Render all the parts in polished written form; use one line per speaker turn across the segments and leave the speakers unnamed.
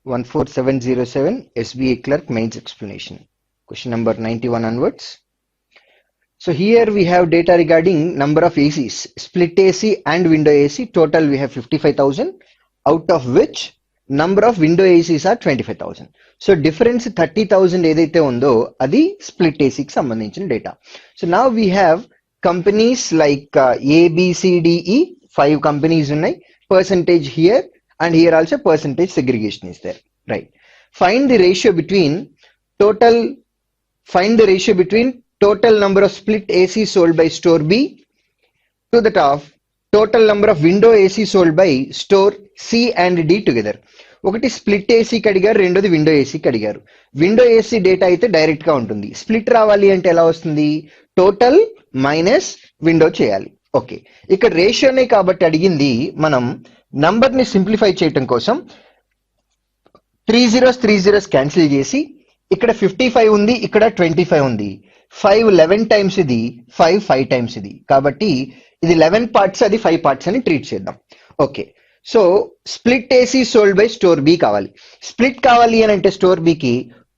14707 SBA clerk mains explanation. Question number 91 onwards. So here we have data regarding number of ACs, split AC and window AC. Total we have 55,000, out of which number of window ACs are 25,000. So difference 30,000 ఏదైతే ఉందో అది split AC కి సంబంధించిన data. So now we have companies like A, B, C, D, E, 5 companies ఉన్నాయి. Percentage here and here also percentage segregation is there, right? Find the ratio between total number of split AC sold by store B to the top total number of window AC sold by store C and D together. ఒకటి split ఏసీకి అడిగారు, రెండోది window ఏసీకి అడిగారు. Window AC data అయితే direct గా ఉంటుంది. Split రావాలి అంటే ఎలా వస్తుంది? టోటల్ మైనస్ విండో చేయాలి. ఓకే, ఇక్కడ రేషియోనే కాబట్టి అడిగింది. మనం నంబర్ ని సింప్లిఫై చేయటం కోసం 3 zeros క్యాన్సిల్ చేసి ఇక్కడ 55 ఉంది, ఇక్కడ 25 ఉంది. 5 11 టైమ్స్ ఇది, 5 టైమ్స్ ఇది. కాబట్టి ఇది 11 పార్ట్స్, అది 5 పార్ట్స్ అని ట్రీట్ చేద్దాం. Okay, so split AC sold by store B కావాలి. స్ప్లిట్ కావాలి అని అంటే స్టోర్ బికి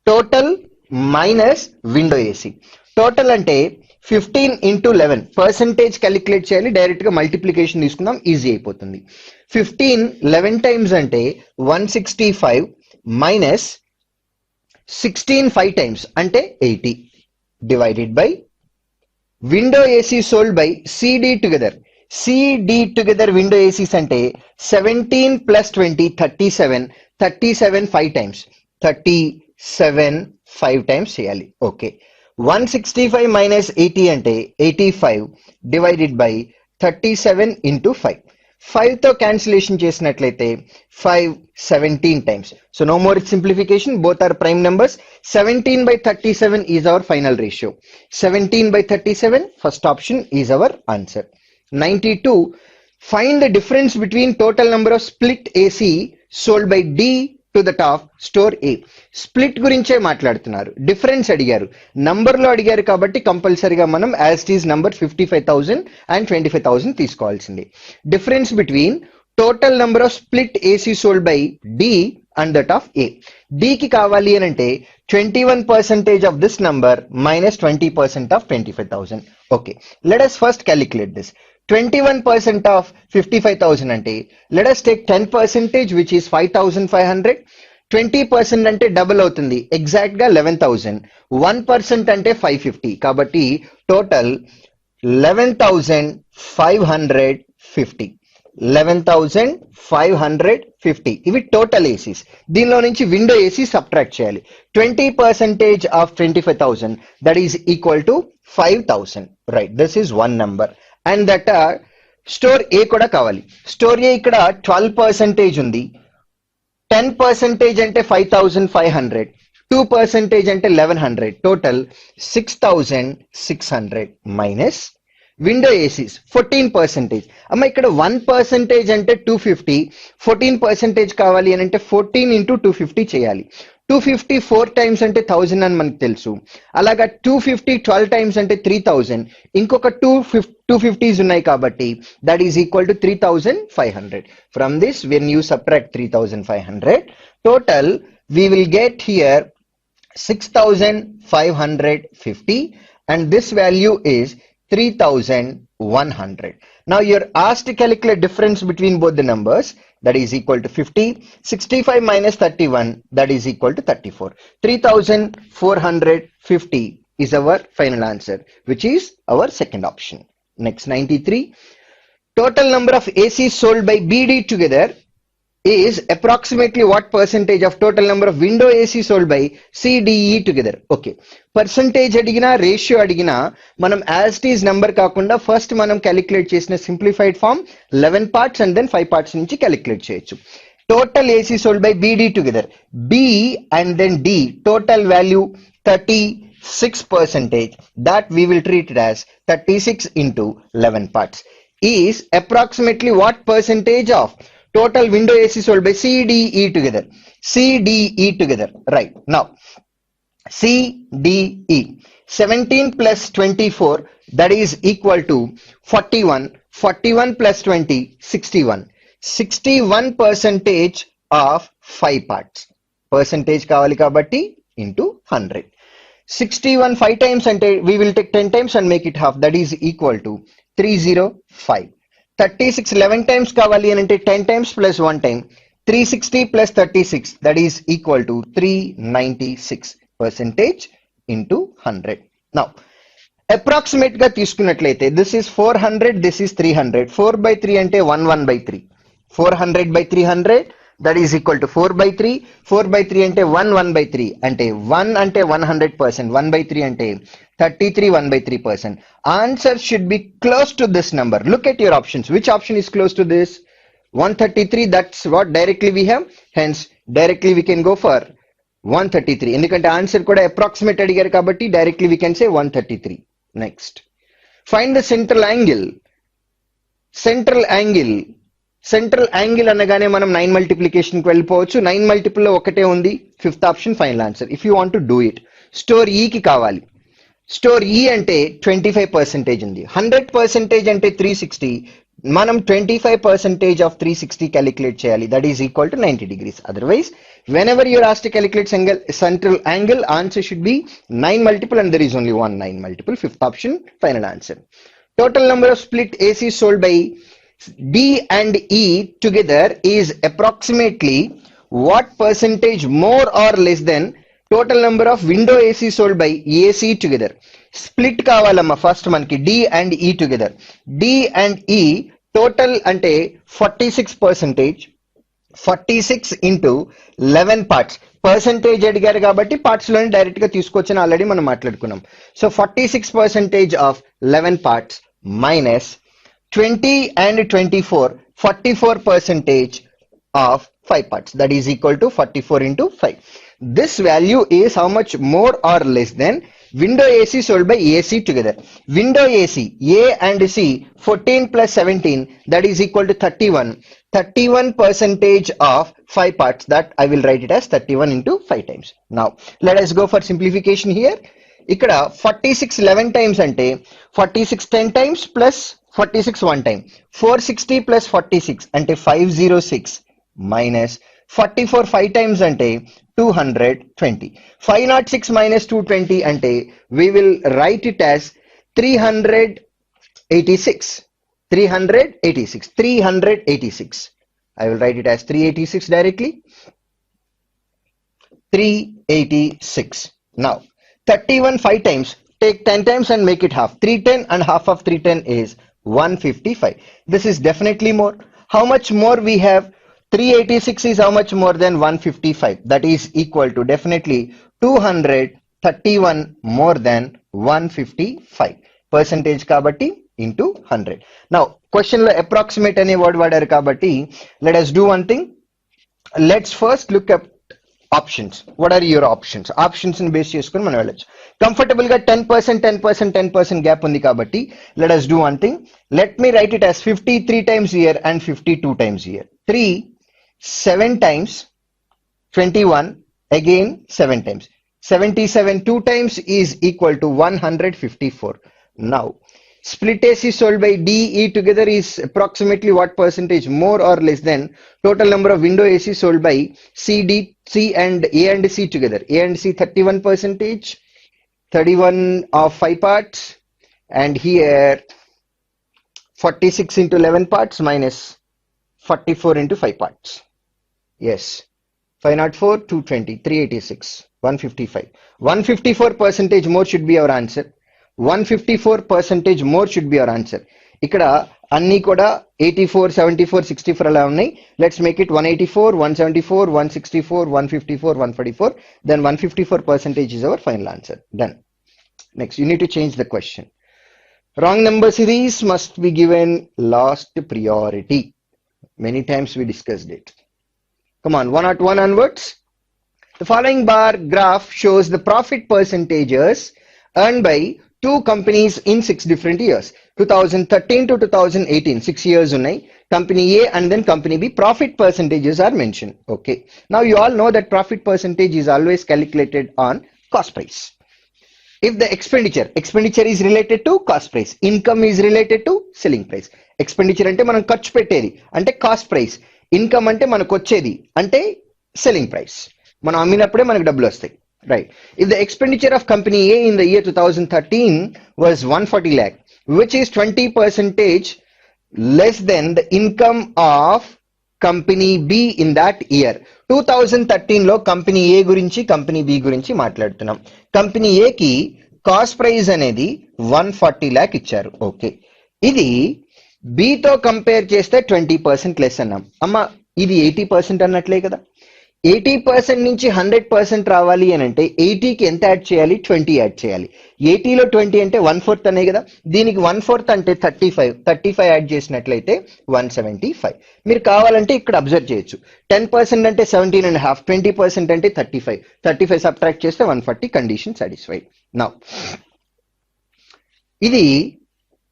total minus window AC. Total అంటే 15 into 11 పర్సంటేజ్ క్యాలిక్యులేట్ చేయాలి. డైరెక్ట్ గా మల్టిప్లికేషన్ తీసుకుందాం, ఈజీ అయిపోతుంది. 15 11 టైమ్స్ అంటే 165 మైనస్ 16 5 టైమ్స్ అంటే 80 divided by window AC sold by CD together. CD together window ACs అంటే 17 plus 20 37 5 times 37 5 times చేయాలి. ఓకే, 165 minus 80 అంటే 85 divided by 37 into 5. 5 తో క్యాన్సిలేషన్ చేసినట్లయితే 5 17 times. So no more simplification, both are prime numbers. 17 by 37 is our final ratio. 17 by 37, first option is our answer. 92, find the difference between total number of split AC sold by D to the top store A. Split గురించే మాట్లాడుతున్నారు, difference అడిగారు, number లో అడిగారు కాబట్టి కంపల్సరీగా మనం as it is number 55,000 and 25,000 తీసుకోవాల్సింది. Difference between total number of split AC sold by D and that of A. D కి కావాలి అని అంటే 21% of this number minus 20% of 25,000. Okay, let us first calculate this. 21% of 55,000 అంటే let us take 10% which is 5,500. 20% అంటే double అవుతుంది, exact గా 11,000. 1% అంటే 550. కాబట్టి టోటల్ 11,550. 11,550 ఇవి టోటల్ ఏసీస్. దీనిలో నుంచి విండో ఏసీ సబ్ట్రాక్ట్ చేయాలి. 20% of 25,000 that is equal to 5,000. Right, this is one number. And that store A కూడా కావాలి. స్టోర్ ఏ ఇక్కడ 12% ఉంది. 10% అంటే 5,500. 2% అంటే 1,100. Total 6,600 minus window ACs 14%. అమ్మ ఇక్కడ 1% అంటే 250. 14% కావాలి అని అంటే 14 into 250 చేయాలి. 250 4 టైమ్స్ అంటే 1000 అని మనకు తెలుసు. అలాగా 250 12 టైమ్స్ అంటే 3,000. ఇంకొక 250s ఉన్నాయి కాబట్టి that is equal to 3,500. From this when you subtract 3,500, total we will get here 6,550 and this value is 3,100. Now you're asked to calculate difference between both the numbers, that is equal to 50. 65 minus 31, that is equal to 34. 3,450 is our final answer, which is our second option. Next, 93. Total number of ACs sold by BD together is approximately what percentage of total number of window AC sold by CDE together. Okay, percentage అడిగినా ratio అడిగినా మనం as it is number కాకుండా first మనం calculate చేసిన simplified form 11 parts and then 5 parts నుంచి calculate చేయొచ్చు. Total AC sold by BD together, B and then D, total value 36%. that we will treat it as 36 into 11 parts is approximately what percentage of total window AC sold by CDE together. CDE together, right. Now CDE 17 plus 24, that is equal to 41. 41 plus 20 61. 61% of 5 parts. percentage కావాలి కాబట్టి into 100. 61 5 times అంటే we will take 10 times and make it half, that is equal to 305. 36 11 times కావాలి అని అంటే 10 times plus 1 time, 360 plus 36, that is equal to 396 percentage into 100. Now approximate గా తీసుకున్నట్లయితే this is 400, this is 300, 4 by 3 అంటే 1 by 3, 400 by 300, that is equal to 4 by 3, 4 by 3 అంటే 1 by 3 అంటే 1 అంటే 100%, 1 by 3 అంటే 33 1 by 3%. Answer should be close to this number. Look at your options. Which option is close to this? 133, that's what directly we have. Hence directly we can go for 133. ఎందుకంటే answer కూడా approximate అడిగారు కాబట్టి directly we can say 133. Next, find the central angle. Central angle అనగానే మనం 9 multiplication కి వెళ్ళిపోవచ్చు. 9 multiple లో ఒకటే ఉంది, fifth option final answer. If you want to do it, store ఈ కి కావాలి. స్టోర్ ఈ అంటే 25% ఉంది, 100% అంటే 360, మనం 25% of 360 calculate చేయాలి, that is equal to 90 degrees. Otherwise whenever you are asked to calculate central angle, answer should be 9 multiple and there is only one 9 multiple, fifth option final answer. Total number of split AC sold by D and E together is approximately what percentage more or less than total number of window AC sold by AC together? Split కావాలమ్మా first మనకి D and E together. D and E total అంటే 46%, 46 into 11 parts. Percentage అడిగారు కాబట్టి parts లోనే direct గా తీసుకోవచ్చని already మనం మాట్లాడుకున్నాం. So 46% of 11 parts minus 20 and 24, 44% of 5 parts, that is equal to 44 into 5. This value is how much more or less than window AC sold by AC together. Window AC, A and C, 14 plus 17, that is equal to 31. 31% of 5 parts, that I will write it as 31 into 5 times. Now let us go for simplification here. ఇక్కడ 46 11 times అంటే 46 10 times plus 46 1 time, 460 plus 46 అంటే 506 minus 44 5 times అంటే 220, 506 minus 220 అంటే we will write it as 386. I will write it as 386 directly. 386. Now 31 5 times, take 10 times and make it half. 310 and half of 310 is 155. This is definitely more. How much more we have? 386 is how much more than 155? That is equal to definitely 231 more than 155. Percentage kabatti into 100. Now question lo approximate ane word vadaru kabatti let us do one thing. Let's first look at options. What are your options? Options ni base cheskoni మనం వెళ్ళొచ్చు. Comfortable గా 10% gap ఉంది కాబట్టి let us do one thing. Let me write it as 53 times here and 52 times here. 3 7 times 21, again 7 times, 77 2 times is equal to 154. Now split AC sold by DE together is approximately what percentage more or less than total number of window AC sold by C and A and C together? A and C 31%, 31 of 5 parts, and here 46 into 11 parts minus 44 into 5 parts. Yes, 504, 220, 386, 155. 154% more should be our answer. 154% more should be our answer. ఇక్కడ అన్ని కూడా 84, 74, 64 అలా ఉన్నాయి. Let's make it 184, 174, 164, 154, 144. Then 154% is our final answer. Done. Next, you need to change the question. Wrong number series must be given last priority. Many times we discussed it. Come on, 101 onwards. The following bar graph shows the profit percentages earned by two companies in 6 different years. 2013 to 2018, 6 years unnai. Company A and then company B, profit percentages are mentioned. Okay. Now you all know that profit percentage is always calculated on cost price. If the expenditure is related to cost price, income is related to selling price. Expenditure ante మనం ఖర్చు పెట్టేది అంటే cost price, income అంటే మనకు వచ్చేది అంటే selling price. మనం అమ్మినప్పుడే మనకు డబ్బులు వస్తాయి. Right. If the expenditure of company A in the year 2013 was 140 lakh, which is 20% less than the income of company B in that year. 2013 లో కంపెనీ ఏ గురించి కంపెనీ బి గురించి మాట్లాడుతున్నాం. కంపెనీ ఏ కి కాస్ట్ ప్రైస్ అనేది 140 lakh ఇచ్చారు. Okay, ఇది B తో compare చేస్తే 20% లెస్ అన్నాం. అమ్మ ఇది 80% అన్నట్లే కదా. 80% నుంచి 100% రావాలి అని అంటే 80కి ఎంత యాడ్ చేయాలి? 20 యాడ్ చేయాలి. 80లో 20 అంటే 1/4 అనే కదా. దీనికి 1/4 అంటే 35 యాడ్ చేసినట్లయితే 175. మీరు కావాలంటే ఇక్కడ అబ్జర్వ్ చేయొచ్చు. 10% అంటే 17.5, 20% అంటే 35 సబ్ట్రాక్ట్ చేస్తే 140, కండిషన్ సాటిస్ఫైడ్. నౌ ఇది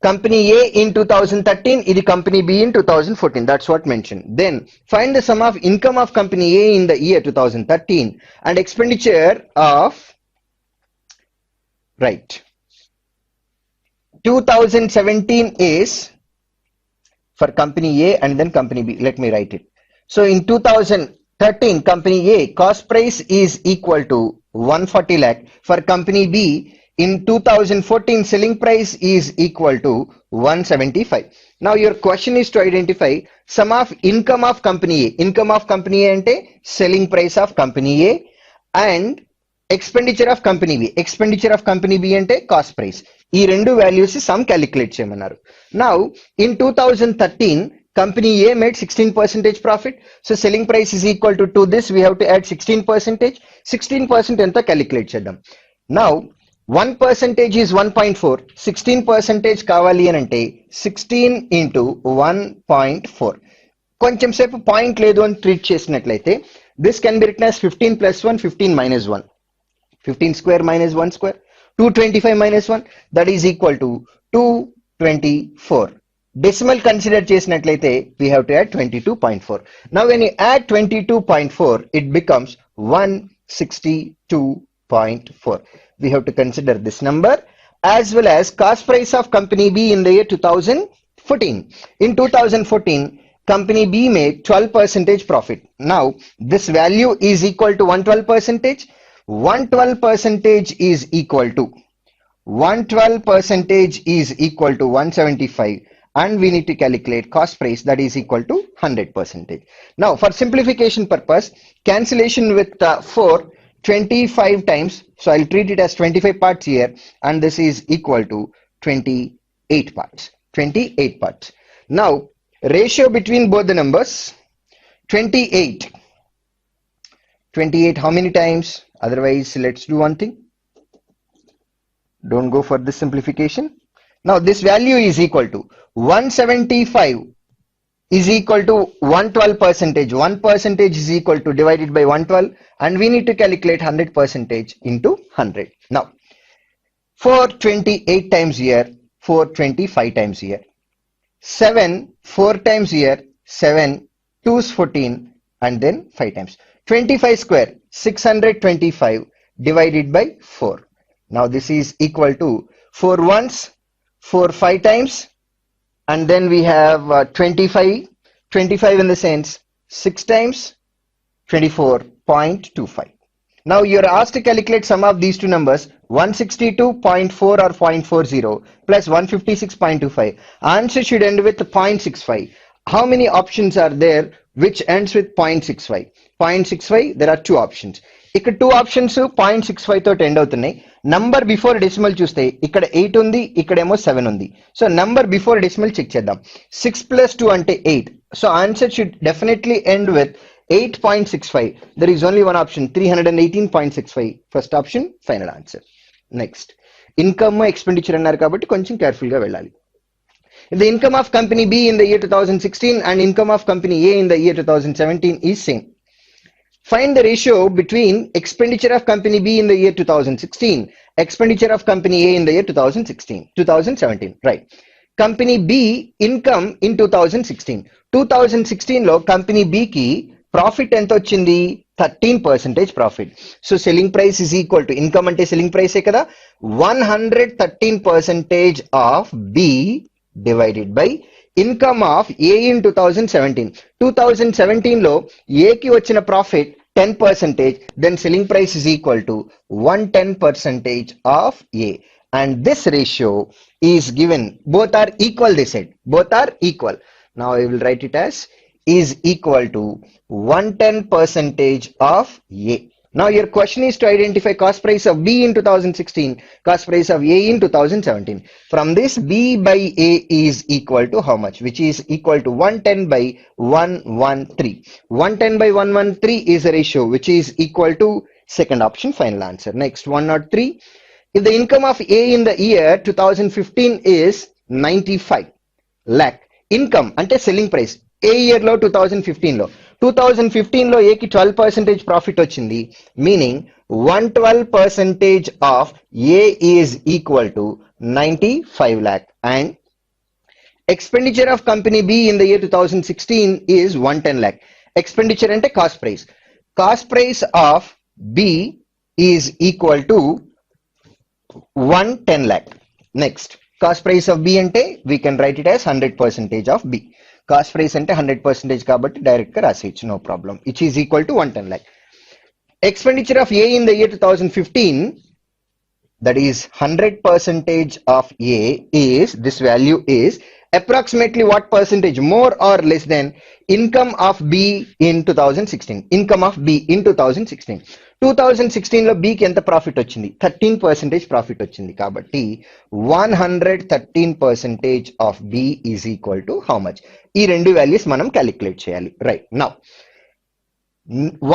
company A in 2013, ఇది company B in 2014. That's what mentioned. Then find the sum of income of company A in the year 2013 and expenditure of, right, 2017 is for company A and then company B. Let me write it. So in 2013, company A cost price is equal to 140 lakh. For company B, in 2014, selling price is equal to 175. Now your question is to identify sum of income of company A. Income of company A ante selling price of company A, and expenditure of company B. Expenditure of company B ante cost price. ఈ రెండు values some calculate చేయమన్నారు. Now in 2013, company A made 16% profit. So selling price is equal to this we have to add 16%. 16% ఎంత calculate చేద్దాం. Now 1% is 1.4. 16% కావాలి అని అంటే 16 into 1.4. కొంచెం సేపు పాయింట్ లేదు అని ట్రీట్ చేసినట్లయితే this can be written as 15 plus 1, 15 minus 1. 15 square minus 1 square. 225 minus 1, that is equal to 224. Decimal consider చేసినట్లయితే we have to add 22.4. Now when you add 22.4, it becomes 162.4. We have to consider this number as well as cost price of company B in the year 2014. In 2014, company B made 12% profit. Now this value is equal to 112%. 112% is equal to 175, and we need to calculate cost price, that is equal to 100%. Now for simplification purpose, cancellation with 4 25 times, so I'll treat it as 25 parts here, and this is equal to 28 parts. 28 parts. Now ratio between both the numbers, 28 how many times? Otherwise let's do one thing, don't go for this simplification. Now this value is equal to 175 is equal to 112%. 1% is equal to divided by 112, and we need to calculate 100% into 100. Now 428 times here, 425 times here, 7 4 times here, 7 2's 14, and then 5 times. 25 square 625 divided by 4. Now this is equal to 4 ones 4 5 times, and then we have 25 in the sense 6 times 24.25. Now you're asked to calculate sum of these two numbers, 162.4 or 0.40 plus 156.25. Answer should end with 0.65. How many options are there which ends with 0.65? 0.65, there are two options. ఇక్కడ 2 options 0.65 తోటి end అవుతున్నాయి. Number before decimal చూస్తే ఇక్కడ 8 ఉంది, ఇక్కడేమో 7 ఉంది. So number before decimal check చేద్దాం. 6 plus 2 అంటే 8. So answer should definitely end with 8.65. There is only one option, 318.65. First option final answer. Next income expenditure అన్నారు కాబట్టి కొంచెం కేర్ఫుల్ గా వెళ్ళాలి. The income of company B in the year 2016 and income of company A in the year 2017 is same. Find the ratio between expenditure of company B in the year 2016, expenditure of company A in the year 2017, right? Company B income in 2016 లో company B కి profit ఎంత వచ్చింది? 13% profit. So selling price is equal to, income అంటే selling ప్రైసే కదా, 113% of B divided by income of A in 2017. 2017 లో A కి వచ్చిన profit 10 percentage, then selling price is equal to 110 percentage of A. And this ratio is given, both are equal, they said, both are equal. Now I will write it as is equal to 110 percentage of A. Now your question is to identify cost price of B in 2016, cost price of A in 2017. From this, B by A is equal to how much? Which is equal to 110 by 113. 110 by 113 is a ratio which is equal to second option, final answer. Next, 103. If the income of A in the year 2015 is 95 lakh, income ante selling price A year లో 2015 లో ఏకి 12% profit వచ్చింది, meaning 112% of A is equal to 95 lakh and expenditure of company B in the year 2016 is 110 lakh. Expenditure ante cost price of B is equal to 110 lakh. Next, cost price of B ante we can write it as 100% of B. Cost price ante 100% కాబట్టి direct గా రాసేయచ్చు, no problem. Which is equal to 110 lakh. Expenditure of A in the year 2015, that is 100% of A is, this value is approximately what percentage, more or less than income of B in 2016. Income of B in 2016. 2016 లో B కి ఎంత profit వచ్చింది? 13% profit వచ్చింది కాబట్టి 113% of B is equal to how much? ఈ రెండు values మనం calculate చేయాలి. Right, now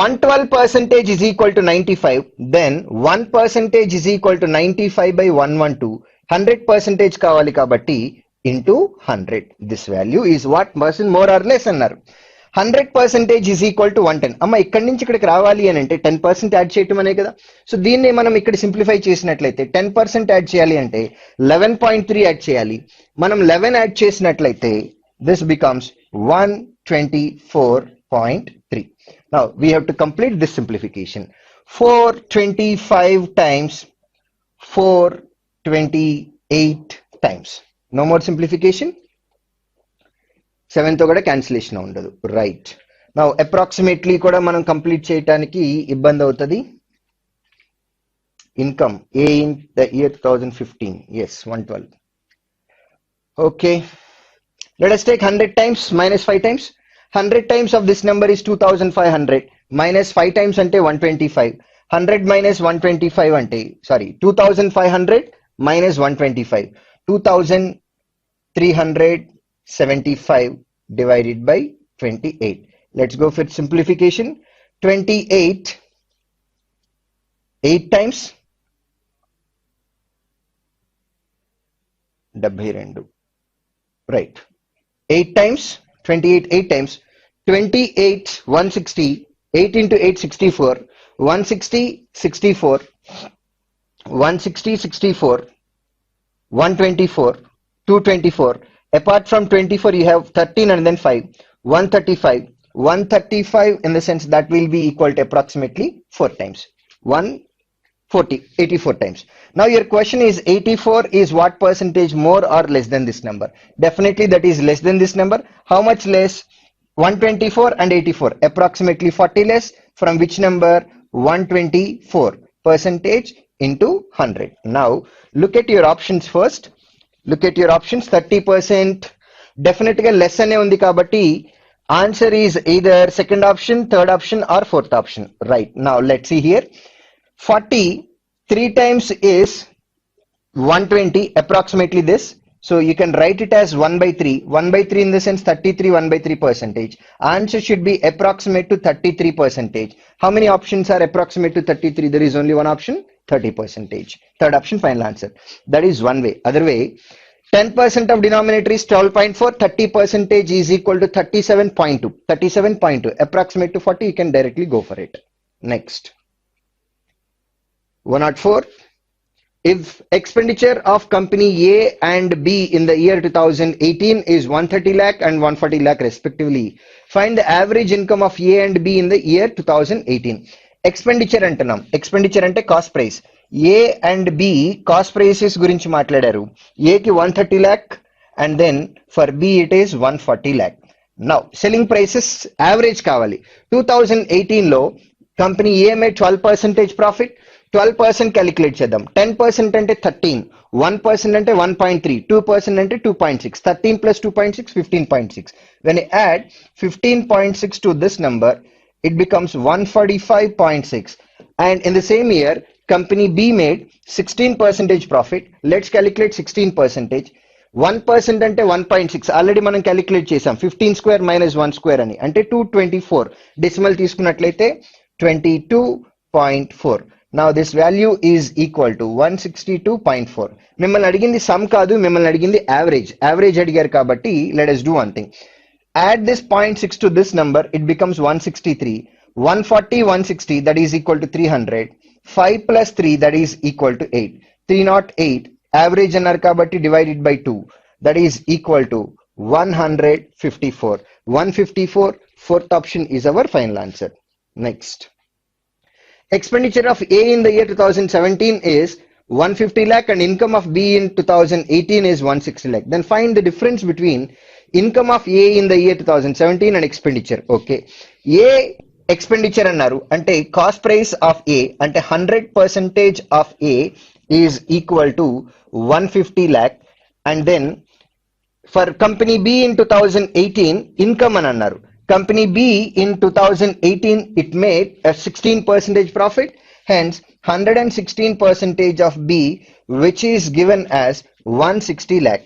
112% is equal to 95, then 1% is equal to 95 by 112. 100% కావాలి కాబట్టి into 100. This value is what percent, more or less అన్నారు. 100% is equal to 110. అమ్మ ఇక్కడి నుంచి ఇక్కడికి రావాలి అని అంటే 10% యాడ్ చేయటం అనే కదా. సో దీన్ని మనం ఇక్కడ సింప్లిఫై చేసినట్లయితే 10% యాడ్ చేయాలి అంటే 11.3 యాడ్ చేయాలి. మనం 11 యాడ్ చేసినట్లయితే this becomes 124.3. Now we have to complete this simplification. 425 times 428 times. No more simplification. 7 తో కూడా క్యాన్సిలేషన్ ఉండదు. రైట్, నౌ అప్రాక్సిమేట్లీ కూడా మనం కంప్లీట్ చేయడానికి ఇబ్బంది అవుతుంది. Income A in the year 2015, yes, 112. Okay, let us take 100 times minus 5 times. 100 times of this number is 2500 minus 5 times ante 125. 100 minus 125 ante, sorry, 2500 minus 125, 2375 divided by 28. Let's go for simplification. 28 8 times 72. Right, 8 times 28, 8 times 28, 160, 8 into 8, 64, 160, 64, 160, 64, 124, 224. Apart from 24, you have 13 and then 5, 135. 135 in the sense that will be equal to approximately 4 times. 140, 84 times. Now your question is 84 is what percentage more or less than this number? Definitely that is less than this number. How much less? 124 and 84, approximately 40 less. From which number? 124% into 100. Now look at your options first. Look at your options. 30% definitely less ane undi kabatti answer is either second option, third option or fourth option. Right, now let's see here. 40 3 times is 120, approximately this. So you can write it as 1 by 3. 1 by 3 in the sense 33, 1 by 3%. Answer should be approximate to 33%. How many options are approximate to 33? There is only one option, 30%. Third option, final answer. That is one way. Other way, 10% of denominator is 12.4. 30% is equal to 37.2. 37.2 approximate to 40. You can directly go for it. Next, 104. If expenditure of company A and B in the year 2018 is 130 lakh and 140 lakh respectively, find the average income of A and B in the year 2018. Expenditure అంటున్నాం. Expenditure అంటే cost price. A and B cost prices గురించి మాట్లాడారు. A కి 130 lakh and then for B it is 140 lakh. Now selling prices average కావాలి. 2018 లో company ఏ made 12% profit. 12% calculate చేద్దాం. 10% అంటే 13, 1% అంటే 1.3, 2% అంటే 2.6. 13 plus 2.6, 15.6. When I add 15.6 to this number, it becomes 145.6. And in the same year, company B made 16% profit. Let's calculate 16%. 1% అంటే 1.6 already మనం calculate చేసాం. 15 square minus 1 square అని అంటే 224. డెసిమల్ తీసుకున్నట్లయితే 22.4. Now this value is equal to 162.4. మిమ్మల్ని అడిగింది some కాదు, మిమ్మల్ని అడిగింది యావరేజ్. యావరేజ్ అడిగారు కాబట్టి let us do one thing. Add this 0.6 to this number, it becomes 163. 140, 160, that is equal to 300. 5 plus 3, that is equal to 8. 308. Average అన్నారు కాబట్టి divided by 2, that is equal to 154. 154, fourth option is our final answer. Next. Expenditure of A in the year 2017 is 150 lakh and income of B in 2018 is 160 lakh. Then find the difference between income of A in the year 2017 and expenditure. Okay. A expenditure అన్నారు అంటే cost price of A అంటే 100% of A is equal to 150 lakh. And then for company B in 2018 income అని అన్నారు. Company B in 2018 it made a 16% profit. Hence 116% of B, which is given as 160 lakh.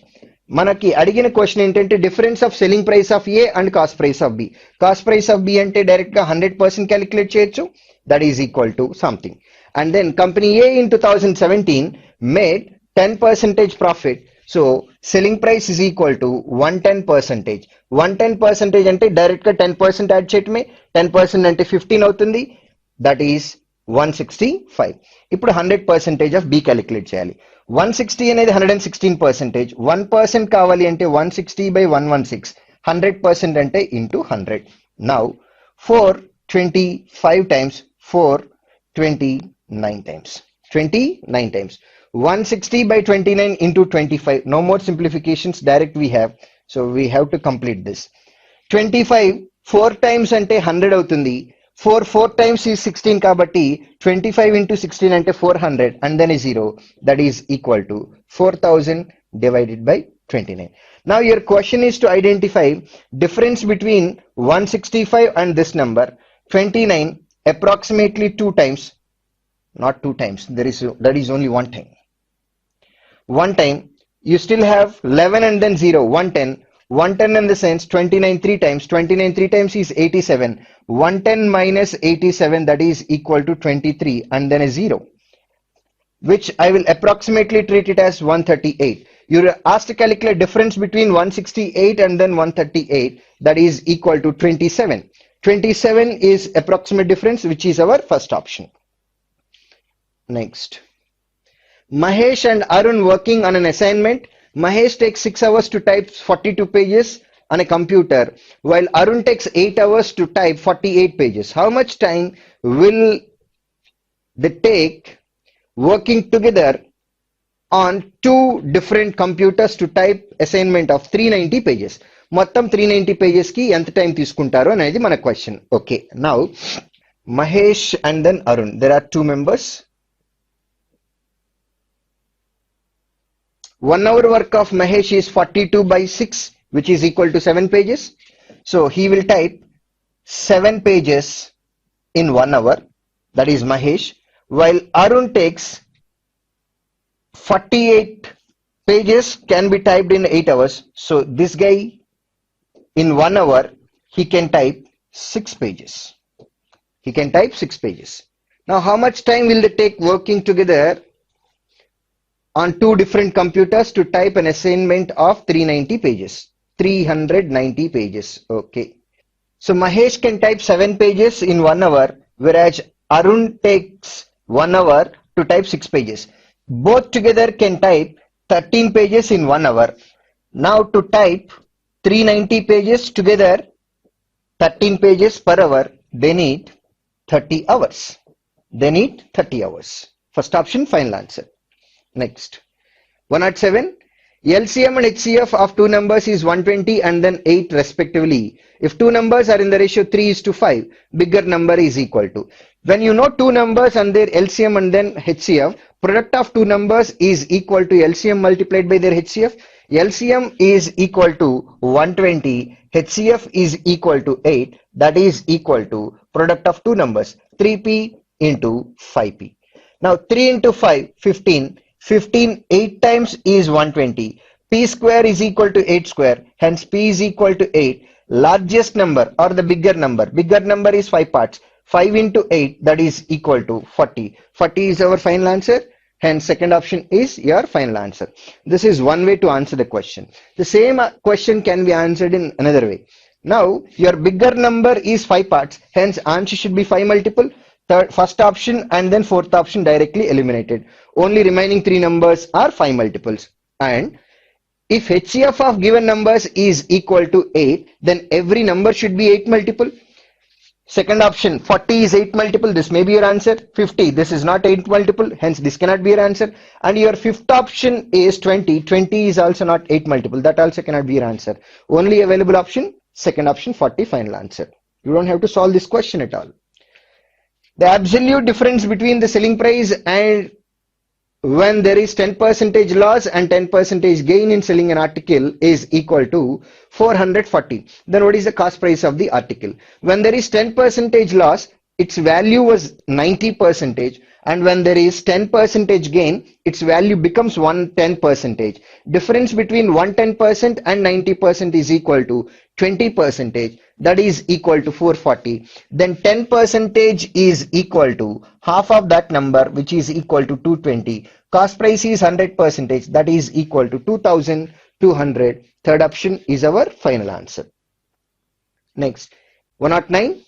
మనకి అడిగిన question ఏంటంటే difference of selling price of A and cost price of B. Cost price of B అంటే direct గా 100% calculate చేయొచ్చు, that is equal to something. And then company A in 2017 made 10% profit. So selling price is equal to 110%. 110% అంటే direct గా 10% add చేయటమే. 10% అంటే 15 అవుతుంది, that is 165. ఇప్పుడు 100% of B calculate చేయాలి. 160 అనేది 116%. 1% కావాలి అంటే 160 by 116. 100% అంటే into 100. Now 425 times 429 times. 29 times. 160 by 29 into 25. No more simplifications, direct we have. So we have to complete this. 25 4 times అంటే 100 అవుతుంది. 4 times is 16 kabatti 25 into 16 ante 400 and then a 0, that is equal to 4000 divided by 29. Now your question is to identify difference between 165 and this number. 29 approximately 2 times, not 2 times, that is only one time. One time you still have 11 and then 0, 110. 110 in the sense 29 3 times. 29 3 times is 87. 110 minus 87, that is equal to 23 and then a 0, which I will approximately treat it as 138. You're asked to calculate difference between 168 and then 138, that is equal to 27. 27 is approximate difference, which is our first option. Next. Mahesh and Arun working on an assignment. Mahesh takes 6 hours to type 42 pages on a computer, while Arun takes 8 hours to type 48 pages. How much time will they take working together on 2 different computers to type assignment of 390 pages? మొత్తం 390 pages కి ఎంత time తీసుకుంటారు అనేది మన question. Okay, now Mahesh and then Arun, there are 2 members. 1 hour work of Mahesh is 42 by 6, which is equal to 7 pages. So he will type 7 pages in 1 hour, that is Mahesh, while Arun takes 48 pages can be typed in 8 hours. So this guy in 1 hour he can type 6 pages. He can type 6 pages. Now how much time will they take working together on 2 different computers to type an assignment of 390 pages? 390 pages. Okay, so Mahesh can type 7 pages in 1 hour, whereas Arun takes 1 hour to type 6 pages. Both together can type 13 pages in 1 hour. Now to type 390 pages together, 13 pages per hour, they need 30 hours. They need 30 hours. First option, final answer. Next, 107. LCM and HCF of two numbers is 120 and then 8 respectively. If two numbers are in the ratio 3:5, bigger number is equal to. When you know two numbers and their LCM and then HCF, product of two numbers is equal to LCM multiplied by their HCF. LCM is equal to 120, HCF is equal to 8, that is equal to product of two numbers 3p into 5p. Now 3 into 5, 15. 15 8 times is 120. P square is equal to 8 square. Hence P is equal to 8. Largest number or the bigger number. Bigger number is 5 parts. 5 into 8, that is equal to 40. 40 is our final answer. Hence second option is your final answer. This is one way to answer the question. The same question can be answered in another way. Now your bigger number is 5 parts. Hence answer should be 5 multiple. First option and then fourth option directly eliminated. Only remaining three numbers are 5 multiples. And if HCF of given numbers is equal to 8, then every number should be 8 multiple. Second option, 40 is 8 multiple. This may be your answer. 50, this is not 8 multiple. Hence this cannot be your answer. And your fifth option is 20. 20 is also not 8 multiple. That also cannot be your answer. Only available option, second option, 40, final answer. You don't have to solve this question at all. The absolute difference between the selling price and when there is 10% loss and 10% gain in selling an article is equal to 440. Then what is the cost price of the article? When there is 10% loss, its value was 90%, and when there is 10% gain, its value becomes 110%. Difference between 110% and 90% is equal to 20%. That is equal to 440. Then 10% is equal to half of that number, which is equal to 220. Cost price is 100%. That is equal to 2200. Third option is our final answer. Next, 109.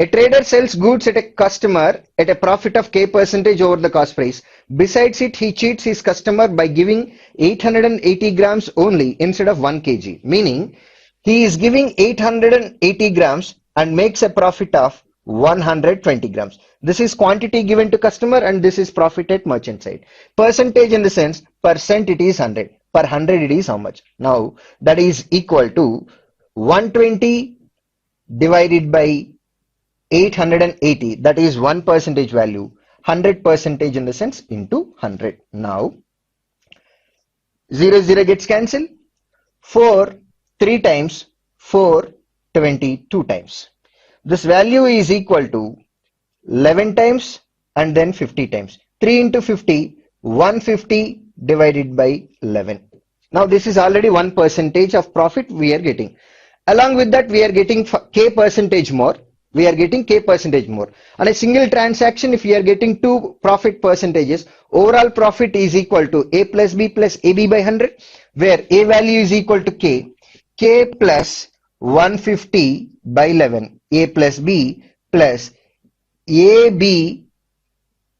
A trader sells goods at a customer at a profit of K% over the cost price. Besides it, he cheats his customer by giving 880 grams only instead of 1 kg. Meaning, he is giving 880 grams and makes a profit of 120 grams. This is quantity given to customer and this is profit at merchant side. Percentage in the sense, percent it is 100. Per 100 it is how much? Now, that is equal to 120 divided by 880, that is 1% value, 100% in the sense into 100. Now 0 0 gets cancelled. 4 3 times, 4 22 times. This value is equal to 11 times and then 50 times. 3 into 50, 150 divided by 11. Now this is already 1% of profit we are getting. Along with that we are getting K% more. We are getting K% more. On a single transaction, if we are getting two profit percentages, overall profit is equal to A plus B plus AB by 100, where A value is equal to K plus 150 by 11, A plus B plus AB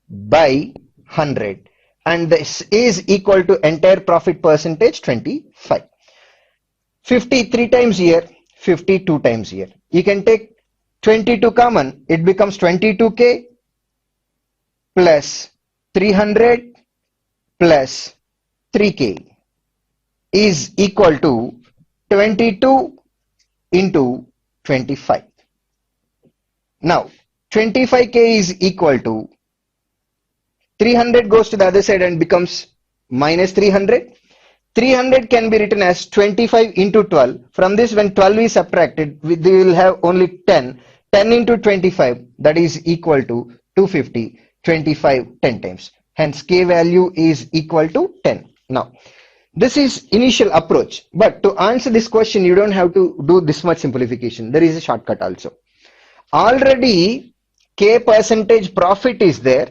by 100. And this is equal to entire profit percentage 25. 53 times here, 52 times here. You can take 22 common, it becomes 22K plus 300 plus 3K is equal to 22 into 25. Now 25K is equal to 300 goes to the other side and becomes minus 300. 300 can be written as 25 into 12. From this, when 12 is subtracted, we will have only 10. 10 into 25, that is equal to 250. 25 10 times. Hence, K value is equal to 10. Now, this is initial approach. But to answer this question, you don't have to do this much simplification. There is a shortcut also. Already, K% profit is there.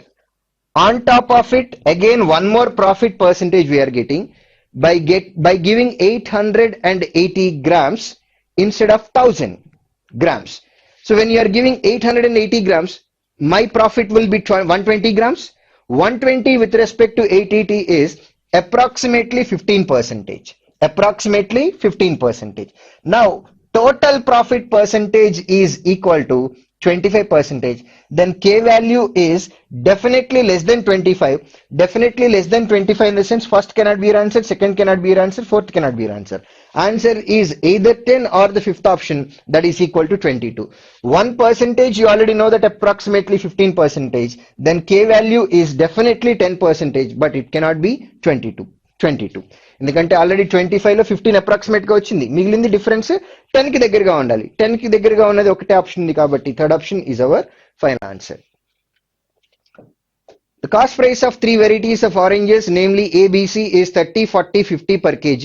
On top of it, again, one more profit percentage we are getting by giving 880 grams instead of 1000 grams. So when you are giving 880 grams, my profit will be 120 grams. 120 with respect to 880 is approximately 15%. Approximately 15%. Now, total profit percentage is equal to 25 percentage, then K value is definitely less than 25. Definitely less than 25 in the sense first cannot be your answer, second cannot be your answer, fourth cannot be your answer. Answer is either 10 or the fifth option, that is equal to 22. 1 percentage, you already know that approximately 15 percentage. Then K value is definitely 10 percentage, but it cannot be 22. ఎందుకంటే already 25 లో 15 approximate గా వచ్చింది, మిగిలింది difference 10 కి దగ్గరగా ఉండాలి. 10 కి దగ్గరగా ఉన్నది ఒకటే ఆప్షన్ ఉంది కాబట్టి third option is our final answer. The cost price of three varieties of oranges, namely A, B, C, is 30, 40, 50 per kg.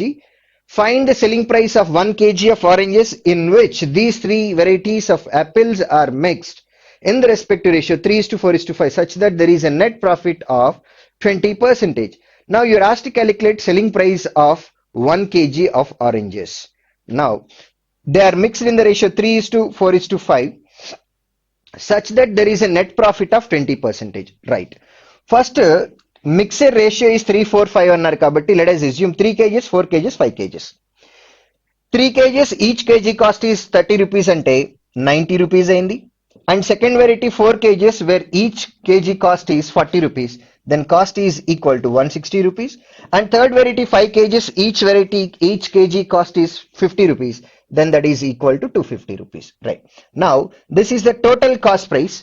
Find the selling price of 1 kg of oranges in which these three varieties of apples are mixed in the respective ratio 3:4:5 such that there is a net profit of 20%. Now you're asked to calculate selling price of 1 kg of oranges. Now they are mixed in the ratio 3:4:5 such that there is a net profit of 20%. Right. First mixer ratio is 3:4:5 అన్నారు కాబట్టి let us assume 3 kgs, 4 kgs, 5 kgs. 3 kgs each kg cost is 30 rupees అంటే 90 rupees అయింది. And second variety 4 kgs where each kg cost is 40 rupees, then cost is equal to 160 rupees. And third variety 5 kgs each kg cost is 50 rupees, then that is equal to 250 rupees. Right. Now this is the total cost price.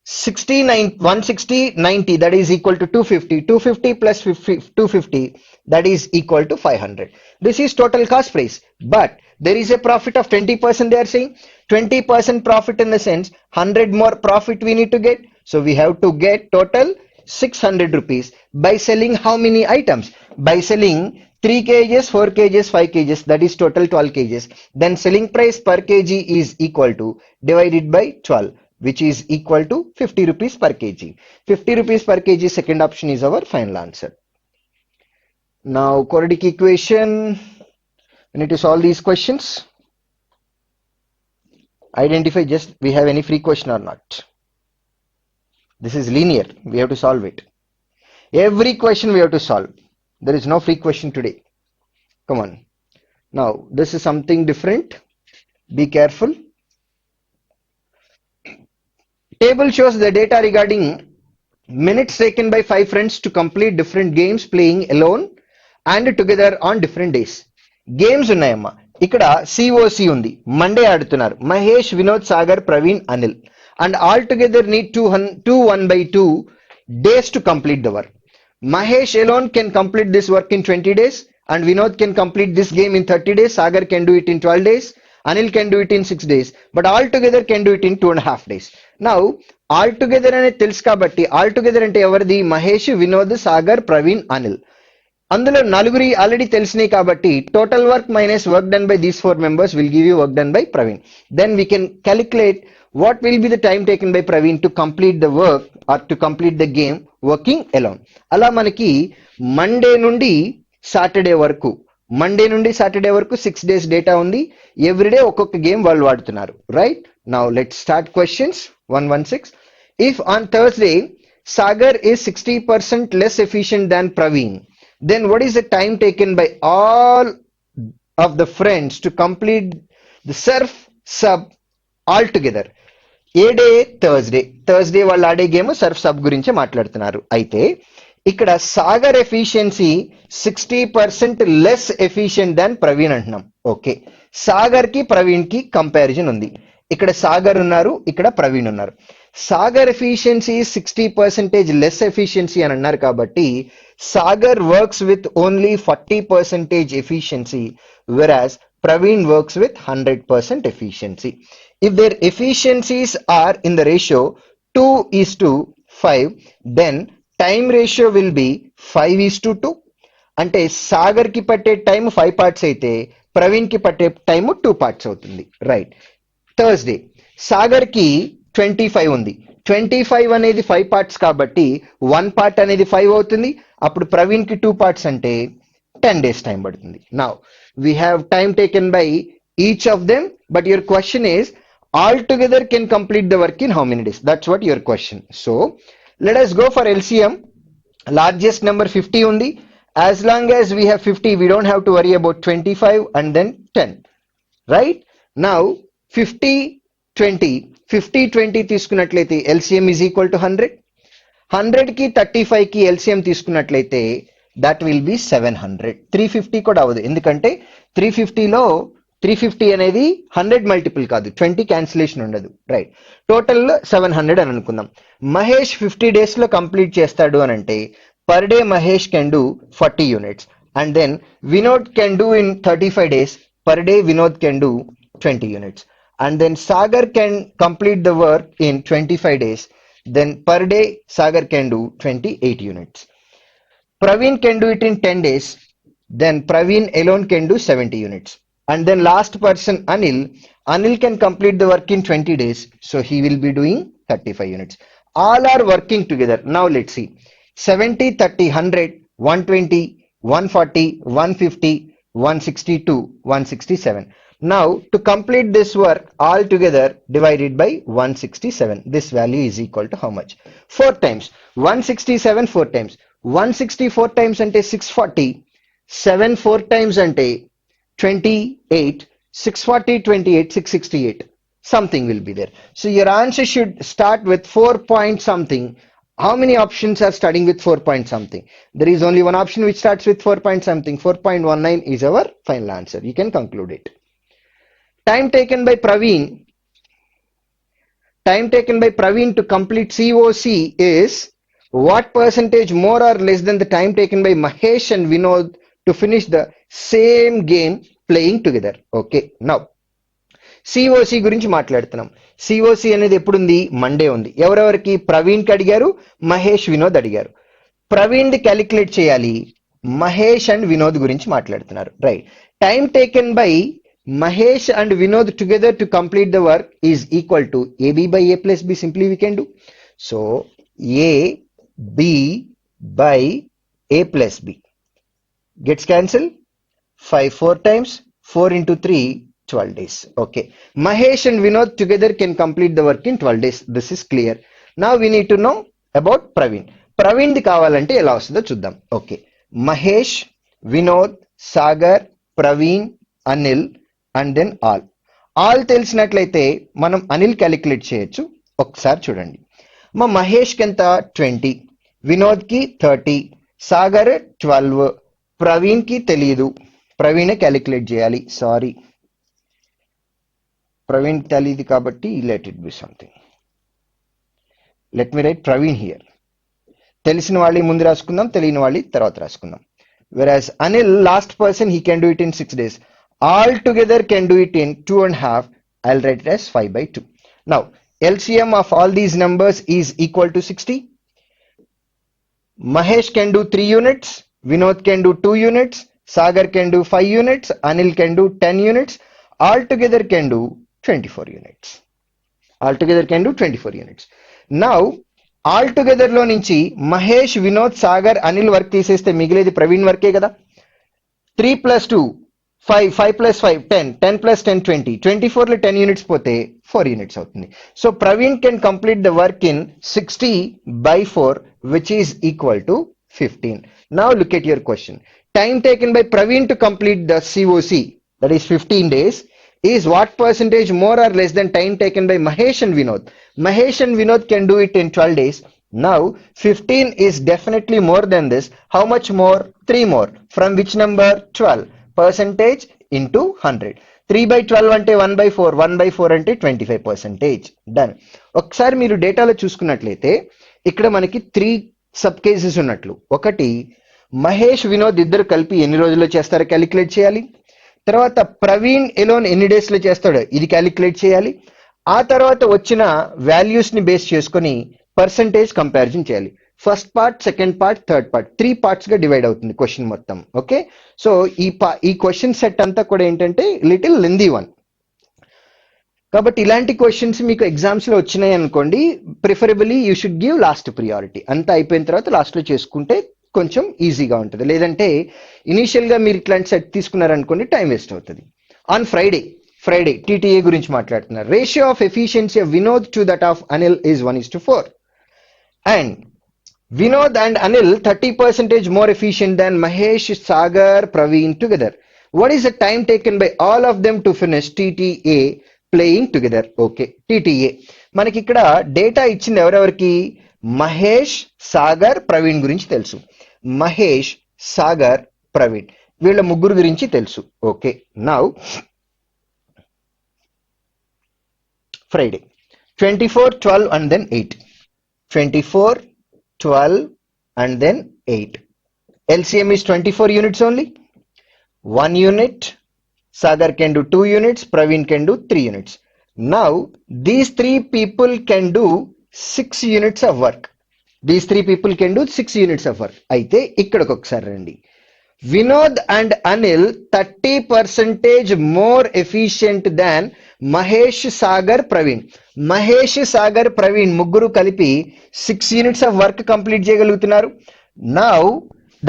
160 90 that is equal to 250. 250 plus 250 that is equal to 500. This is total cost price, but there is a profit of 20%. They are saying 20% profit in the sense 100 more profit we need to get, so we have to get total 600 rupees by selling how many items? By selling 3 kgs, 4 kgs, 5 kgs, that is total 12 kgs. Then selling price per kg is equal to divided by 12, which is equal to 50 rupees per kg. 50 rupees per kg, second option is our final answer. Now quadratic equation, we need to solve these questions. Identify just we have any free question or not. This is linear, we have to solve it. Every question we have to solve. There is no free question today. Come on. Now this is something different. Be careful. Table shows the data regarding minutes taken by 5 friends to complete different games playing alone and together on different days. Games ఉన్నాయమ్మా, ఇక్కడ COC ఉంది, Monday ఆడుతున్నారు Mahesh, Vinod, Sagar, Praveen, Anil, and all together need 1/2 days to complete the work. Mahesh alone can complete this work in 20 days, and Vinod can complete this game in 30 days, Sagar can do it in 12 days, Anil can do it in 6 days, but all together can do it in 2.5 days. Now all together అనేది తెలుసు కాబట్టి all together అంటే ఎవరిది? మహేష్, వినోద్, సాగర్, ప్రవీణ్, అనిల్. అందులో నలుగురి already తెలిసినాయి కాబట్టి total work minus work done by these 4 members will give you work done by Praveen. Then we can calculate what will be the time taken by Praveen to complete the work or to complete the game working alone. అలా మనకి Monday నుండి Saturday వరకు 6 days data ఉంది. Everyday ఒక్కొక్క game వాళ్ళు వాడుతున్నారు. Right. Now let's start questions. 116. If on Thursday Sagar is 60% less efficient than Praveen, then what is the time taken by all of the friends to complete the surf sub all together? A day? Thursday వాళ్ళు ఆడే game Surf sub గురించి మాట్లాడుతున్నారు. అయితే ఇక్కడ Sagar efficiency 60% less efficient దాన్ ప్రవీణ్ అంటున్నాం. Okay, Sagar కి ప్రవీణ్ కి comparison ఉంది. ఇక్కడ సాగర్ ఉన్నారు, ఇక్కడ ప్రవీణ్ ఉన్నారు. సాగర్ ఎఫిషియన్సీ 60% లెస్ ఎఫిషియన్సీ అని అన్నారు కాబట్టి Sagar works with only 40% efficiency, వెరాస్ Praveen works with 100% efficiency. If their efficiencies are in the ratio 2:5, then time ratio will be 5:2. అంటే సాగర్ కి పట్టే టైం 5 parts అయితే ప్రవీణ్ కి పట్టే టైం 2 parts అవుతుంది. రైట్. థర్స్డే సాగర్ కి 25 ఉంది. 25 అనేది 5 parts కాబట్టి 1 part అనేది 5 అవుతుంది. అప్పుడు ప్రవీణ్ కి 2 parts అంటే 10 days టైం పడుతుంది. Now we have time taken by each of them, but your question is all together can complete the work in how many days? That's what your question. So let us go for LCM. Largest number 50 undi. As long as we have 50, we don't have to worry about 25 and then 10. Right? Now 50, 20. 50-20 తీసుకున్నట్లయితే LCM is equal to 100. 100కి 35కి LCM తీసుకున్నట్లయితే that will be 700. 350 కూడా అవ్వదు, ఎందుకంటే 350లో 350 అనేది 100 multiple కాదు, 20 cancellation ఉండదు, రైట్. టోటల్ 700 అని అనుకుందాం. మహేష్ 50 days లో కంప్లీట్ చేస్తాడు అని అంటే per day Mahesh can do 40 units, and then Vinod can do in 35 days. Per day Vinod can do 20 units, and then Sagar can complete the work in 25 days. Then per day Sagar can do 28 units. Praveen can do it in 10 days. Then Praveen alone can do 70 units. And then last person Anil can complete the work in 20 days. So he will be doing 35 units. All are working together. Now let's see. 70, 30, 100, 120, 140, 150, 162, 167. Now to complete this work all together divided by 167. This value is equal to how much? 4 times. 167 4 times. 164 times ante 640. 7 4 times ante 28. 640 28 668. Something will be there. So your answer should start with 4 point something. How many options are starting with 4 point something? There is only one option which starts with 4 point something. 4.19 is our final answer. You can conclude it. Time taken by Praveen. Time taken by Praveen to complete COC is what percentage more or less than the time taken by Mahesh and Vinod to finish the same game playing together? Okay. Now COC గురించి మాట్లాడుతున్నాం. COC అనేది ఎప్పుడుంది? Monday ఉంది. ఎవరెవరికి? ప్రవీణ్కి అడిగారు, మహేష్ వినోద్ అడిగారు. ప్రవీణ్ది calculate చేయాలి, Mahesh and Vinod గురించి మాట్లాడుతున్నారు, right. Time taken by Mahesh and Vinod together to complete the work is equal to AB by A plus B. Simply we can do. So A B by A plus B gets cancel. 5 4 times 4 into 3 12 days. Okay. Mahesh and Vinod together can complete the work in 12 days. This is clear. Now we need to know about Praveen. Praveen di kavalante ela vastundo chuddam. Okay. Mahesh, Vinod, Sagar, Praveen, Anil and then all. All తెలిసినట్లయితే మనం Anil calculate చేయొచ్చు. ఒకసారి చూడండి. మా మహేష్ కి ఎంత? 20, వినోద్ కి 30, సాగర్ 12, ప్రవీణ్ కి తెలియదు, ప్రవీణే క్యాలిక్యులేట్ చేయాలి. సారీ, ప్రవీణ్ తెలియదు కాబట్టి let it be something. Let me write Praveen here. తెలిసిన వాళ్ళి ముందు రాసుకుందాం, తెలియని వాళ్ళి తర్వాత రాసుకుందాం. Whereas Anil, last person, he can do it in 6 days. All together can do it in 2.5. I'll write it as 5/2. Now LCM of all these numbers is equal to 60. Mahesh can do 3 units, Vinod can do 2 units, Sagar can do 5 units, Anil can do 10 units. All together can do 24 units. All together can do 24 units. Now all together లో నుంచి Mahesh, Vinod, Sagar, Anil work తీసేస్తే మిగిలేది ప్రవీణ్ వర్కే కదా. 3 + 2 5, 5 + 5 10, 10 + 10 20, 24లో 10 units పోతే 4 units అవుతుంది. So Praveen can complete the work in 60/4 which is equal to 15. Now look at your question. Time taken by Praveen to complete the COC, that is 15 days, is what percentage more or less than time taken by Mahesh and Vinod? Mahesh and Vinod can do it in 12 days. Now 15 is definitely more than this. How much more? 3 more. From which number? 12. Percentage into 100. 3/12 అంటే 1/4, 1/4 అంటే 25%. Done. ఒకసారి మీరు డేటాలో చూసుకున్నట్లయితే ఇక్కడ మనకి 3 sub cases ఉన్నట్లు. ఒకటి, మహేష్, వినోద్ ఇద్దరు కలిపి ఎన్ని రోజుల్లో చేస్తారో క్యాలిక్యులేట్ చేయాలి. తర్వాత ప్రవీణ్ ఎలోన్ ఎన్ని డేస్ లో చేస్తాడో ఇది క్యాలిక్యులేట్ చేయాలి. ఆ తర్వాత వచ్చిన వాల్యూస్ ని బేస్ చేసుకొని పర్సంటేజ్ కంపారిజన్ చేయాలి. First part, second part, third part, 3 parts గా డివైడ్ అవుతుంది క్వశ్చన్ మొత్తం. ఓకే. సో ఈ క్వశ్చన్ సెట్ అంతా కూడా ఏంటంటే లిటిల్ లెందీ వన్. కాబట్టి ఇలాంటి క్వశ్చన్స్ మీకు ఎగ్జామ్స్ లో వచ్చినాయి అనుకోండి, preferably you should give last priority. అంతా అయిపోయిన తర్వాత లాస్ట్ లో చేసుకుంటే కొంచెం ఈజీగా ఉంటుంది. లేదంటే ఇనీషియల్ గా మీరు ఇట్లాంటి సెట్ తీసుకున్నారనుకోండి, టైం వేస్ట్ అవుతుంది. ఆన్ ఫ్రైడే టీటీఏ గురించి మాట్లాడుతున్నారు. Ratio of efficiency of Vinod to that of Anil is 1:4 and Vinod and Anil 30% more efficient than Mahesh, Sagar, Praveen together. What is the time taken by all of them to finish TTA playing together. Okay, TTA. మనకి ఇక్కడ data ఇచ్చింది ఎవరెవరికి? మహేష్, సాగర్, ప్రవీణ్ గురించి తెలుసు. మహేష్, సాగర్, ప్రవీణ్ వీళ్ళ ముగ్గురు గురించి తెలుసు. Okay, now Friday 24, 12 and then 8. 24, 12 and then 8. LCM is 24 units only. 1 unit. Sagar can do 2 units. Praveen can do 3 units. Now, these 3 people can do 6 units of work. These 3 people can do 6 units of work. అయితే ఇక్కడికి ఒకసారి రండి. Vinod and Anil 30% more efficient than Mahesh, Sagar, Praveen. Mahesh, Sagar, Praveen ముగ్గురు కలిపి 6 units of work complete చేయగలుగుతున్నారు. Now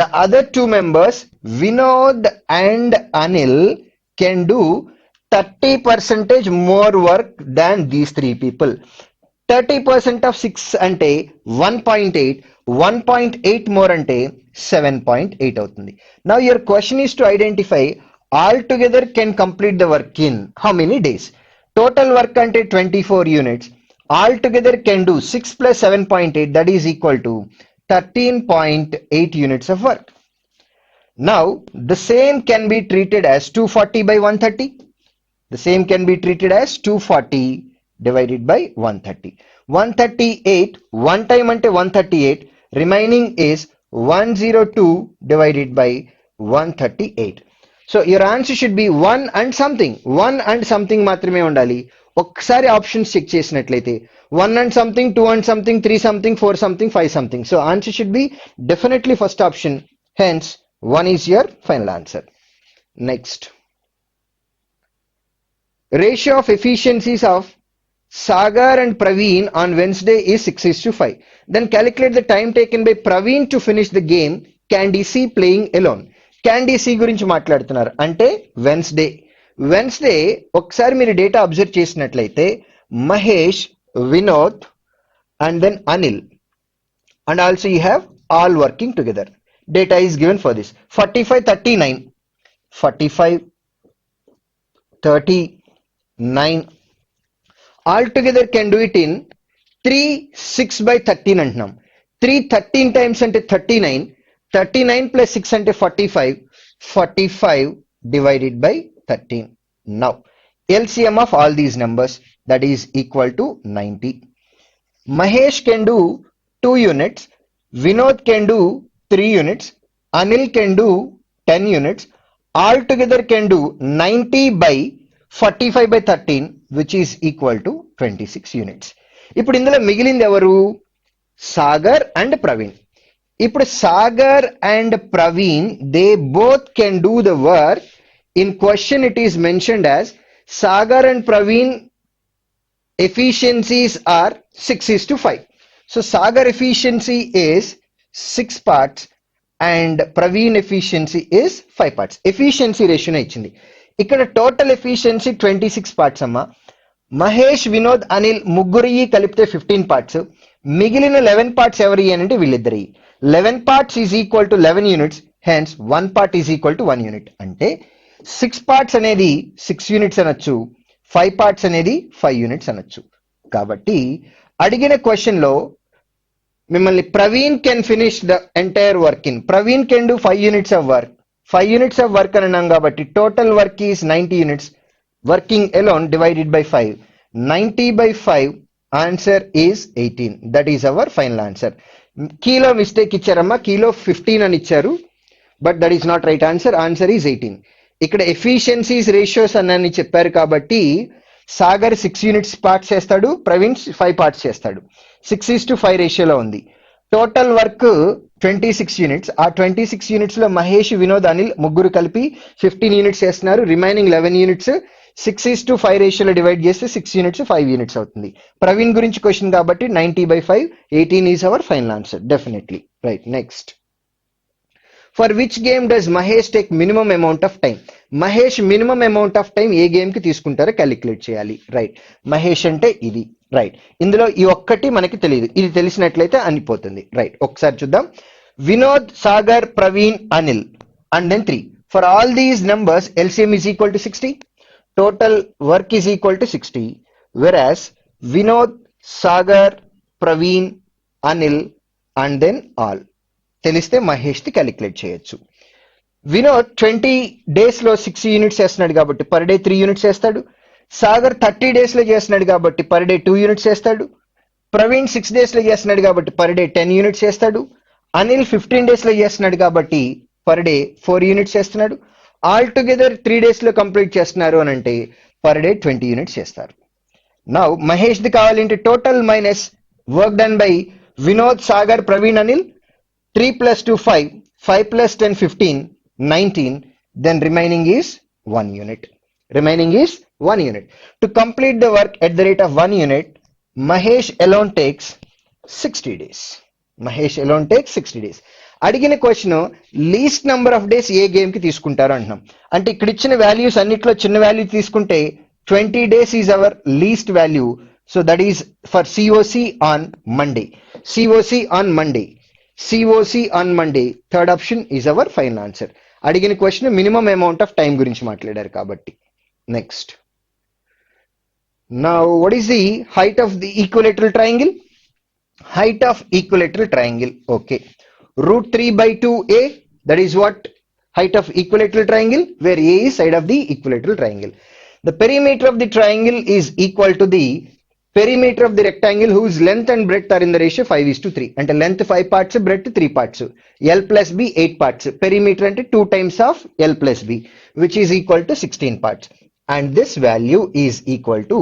the other 2 members, Vinod and Anil can do 30% more work than these 3 people. 30% of 6 అంటే 1.8, 1.8 more అంటే 7.8 అవుతుంది. Now your question is to identify all together can complete the work in how many days? Total work అంటే 24 units. All together can do 6 plus 7.8, that is equal to 13.8 units of work. Now, the same can be treated as 240 by 130. The same can be treated as 240 divided by 130. 138, one time ante 138, remaining is 102 divided by 138. So, your answer should be 1 and something. 1 and something మాత్రమే ఉండాలి. ఒక్కసారి options check చేసినట్లయితే 1 and something, 2 and something, 3 something, 4 something, 5 something. So, answer should be definitely first option. Hence, 1 is your final answer. Next. Ratio of efficiencies of Sagar and Praveen on Wednesday is 6:5. Then calculate the time taken by Praveen to finish the game Candy C playing alone. Candy C గురించి మాట్లాడుతున్నారు అంటే Wednesday ఒకసారి మీరు data observe చేసినట్లయితే Mahesh, Vinod and then Anil, and also you have all working together. Data is given for this 45, 39, 45, 39 all together can do it in 3, 6 by 13 అంటున్నాం. 3 13 times అంటే 39, 39 plus 6 అంటే 45, 45 divided by 13. Now LCM of all these numbers, that is equal to 90. Mahesh can do 2 units, Vinod can do 3 units, Anil can do 10 units, all together can do 90 by 45 by 13, which is equal to 26 units. ఇప్పుడు ఇందులో మిగిలింది ఎవరు? Sagar and Praveen. ఇప్పుడు Sagar and Praveen they both can do the work. In question it is mentioned as Sagar and Praveen efficiencies are 6:5. So Sagar efficiency is 6 parts and Praveen efficiency is 5 parts. Efficiency ratio na ichindi. Ikkada total efficiency 26 parts amma. Mahesh, Vinod, Anil mugguriyi kalipte 15 parts. Migilina 11 parts every ante villiddari. 11 parts is equal to 11 units. Hence 1 part is equal to 1 unit. Ante 6 parts అనేది 6 units అనొచ్చు, 5 parts అనేది 5 units అనొచ్చు. కాబట్టి అడిగిన question లో మిమ్మల్ని Praveen can finish the entire work in, Praveen can do 5 units of work, 5 units of work అని అన్నాం కాబట్టి total work is 90 units, working alone divided by 5, 90 by 5, answer is 18. That is our final answer. కీలో mistake ఇచ్చారమ్మా, కీలో 15 అని ఇచ్చారు, but that is not right answer. Answer is 18. ఇక్కడ efficiencies ratios అని చెప్పారు కాబట్టి సాగర్ 6 units పార్ట్స్ చేస్తాడు, ప్రవీణ్ 5 parts చేస్తాడు. 6:5 రేషియోలో ఉంది. Total work 26 units. ఆ 26 units లో మహేష్, వినోద్, అనిల్ ముగ్గురు కలిపి 15 units చేస్తున్నారు. రిమైనింగ్ 11 units 6:5 రేషియోలో డివైడ్ చేస్తే 6 units 5 units అవుతుంది. ప్రవీణ్ గురించి క్వశ్చన్ కాబట్టి 90 by 5, 18 is our final answer definitely. Right, next. For which game does Mahesh take minimum amount of time? Mahesh minimum amount of time A game కి తీసుకుంటారో calculate చేయాలి. Right, Mahesh అంటే ఇది. రైట్, ఇందులో ఈ ఒక్కటి మనకి తెలియదు, ఇది తెలిసినట్లయితే అనిపోతుంది. రైట్, ఒకసారి చూద్దాం. Vinod, Sagar, Praveen, Anil and then 3. For all these numbers LCM is equal to 60. total work is equal to 60, whereas Vinod, Sagar, Praveen, Anil and then all. తెలిస్తే మహేష్ ది క్యాలిక్యులేట్ చేయొచ్చు. వినోద్ 20 days లో 6 యూనిట్స్ చేస్తున్నాడు కాబట్టి పర్ డే 3 యూనిట్స్ చేస్తాడు. Sagar 30 days లో చేస్తున్నాడు కాబట్టి per day 2 units చేస్తాడు. ప్రవీణ్ 6 days లో చేస్తున్నాడు కాబట్టి పర్ డే 10 యూనిట్స్ చేస్తాడు. అనిల్ 15 days లో చేస్తున్నాడు కాబట్టి పర్ డే 4 యూనిట్స్ చేస్తున్నాడు. ఆల్ టుగెదర్ 3 days లో కంప్లీట్ చేస్తున్నారు అని అంటే పర్ డే 20 యూనిట్స్ చేస్తారు. నౌ మహేష్ ది కావాలంటే total minus work done by Vinod, Sagar, Praveen, Anil 3 plus 2 5, 5 plus 10 15, 19, then remaining is 1 unit. Remaining is 1 unit. To complete the work at the rate of 1 unit, Mahesh alone takes 60 days. Mahesh alone takes 60 days. అడిగిన question least number of days A game కి తీసుకుంటారు అంటున్నాం. అంటే ఇక్కడ ఇచ్చిన values అన్నిట్లో చిన్న value తీసుకుంటే 20 days is our least value. So that is for COC on Monday. COC on Monday. COC on Monday. Third option is our final answer. అడిగిన question minimum amount of time గురించి మాట్లాడారు కాబట్టి. Next, now what is the height of the equilateral triangle? Height of equilateral triangle, okay, √3/2a, that is what height of equilateral triangle, where a is side of the equilateral triangle. The perimeter of the triangle is equal to the perimeter of the rectangle whose length and breadth are in the ratio 5:3. అంటే length 5 parts, breadth 3 parts, L plus B 8 parts. Perimeter అంటే 2 times of L plus B, which is equal to 16 parts. And this value is equal to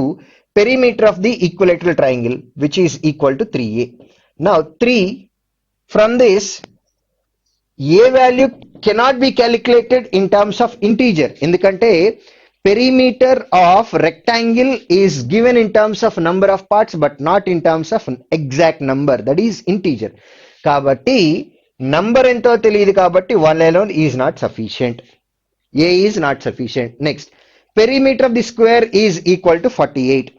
perimeter of the equilateral triangle, which is equal to 3a. Now 3, from this, a value cannot be calculated in terms of integer. ఎందుకంటే perimeter of rectangle is given in terms of number of parts but not in terms of an exact number, that is integer. కాబట్టి number ఎంతో తెలియదు కాబట్టి 1 alone is not sufficient. A is not sufficient. Next, perimeter of the square is equal to 48.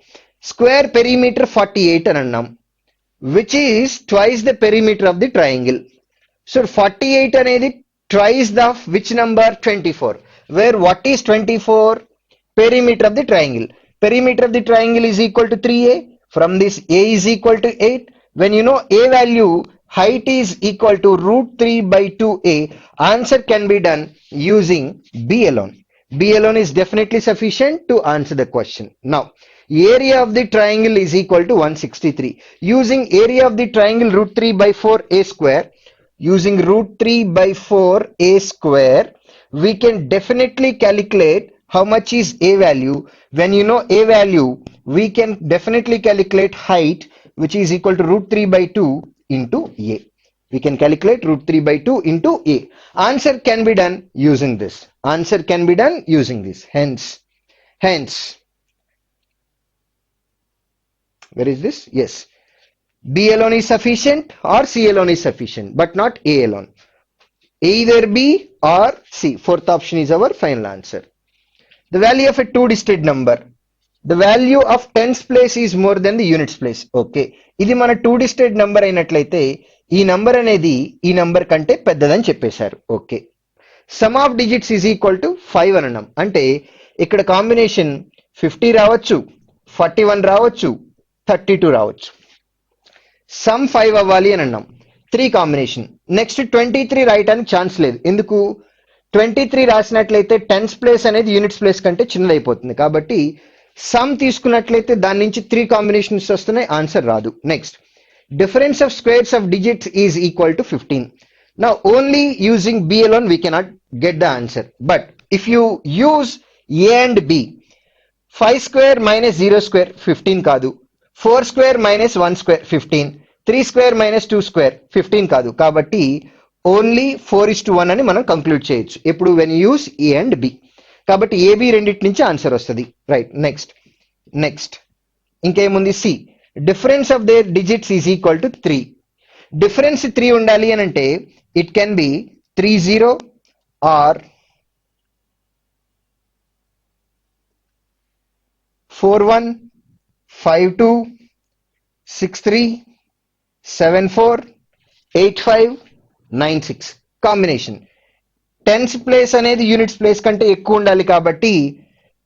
Square perimeter 48 అని అన్నాం, which is twice the perimeter of the triangle. So 48 అనేది twice the which number? 24. Where what is 24? Perimeter of the triangle. Perimeter of the triangle is equal to 3a. From this, a is equal to 8. When you know a value, height is equal to √3/2a. Answer can be done using b alone. B alone is definitely sufficient to answer the question. Now, area of the triangle is equal to 163. Using area of the triangle √3/4a square, using √3/4a square, we can definitely calculate how much is a value. When you know a value, we can definitely calculate height, which is equal to √3/2 into a. We can calculate √3/2 into a. Answer can be done using this. Answer can be done using this. Hence, where is this? Yes, B alone is sufficient or C alone is sufficient, but not A alone. Either B or C. Fourth option is our final answer. The value of a two-digit number. The value of tens place is more than the units place. Okay. ఇది మన two-digit number అయినట్లయితే ఈ number అనేది ఈ number కంటే పెద్దదని చెప్పేశారు. Okay. Some of digits is equal to 5 అని అన్నాం. అంటే ఇక్కడ కాంబినేషన్ 50 రావచ్చు, 41 రావచ్చు, 32 రావచ్చు. సమ్ 5 అవ్వాలి అని అన్నాం. 3 కాంబినేషన్. నెక్స్ట్ 23 రాయటానికి ఛాన్స్ లేదు. ఎందుకు? 23 రాసినట్లయితే టెన్స్ ప్లేస్ అనేది యూనిట్స్ ప్లేస్ కంటే చిన్నదైపోతుంది. కాబట్టి సమ్ తీసుకున్నట్లయితే దాని నుంచి 3 కాంబినేషన్స్ వస్తున్నాయి, ఆన్సర్ రాదు. Next, difference of squares of digits is equal to 15. Now only using B alone we cannot get the answer. But if you use A and B, 5 square minus 0 square 15 కాదు, 4 square minus 1 square 15, 3 square minus 2 square 15 కాదు. కాబట్టి only 4:1 అని మనం conclude చేయొచ్చు ఎప్పుడు when use A and B. కాబట్టి AB రెండింటి నుంచి ఆన్సర్ వస్తుంది. రైట్. నెక్స్ట్ ఇంకేముంది? C, difference of their digits is equal to 3. Difference 3 ఉండాలి అని అంటే it can be 30 or 41, 52, 63, 74, 85, 96 combination. Tens place అనేది యూనిట్స్ ప్లేస్ కంటే ఎక్కువ ఉండాలి కాబట్టి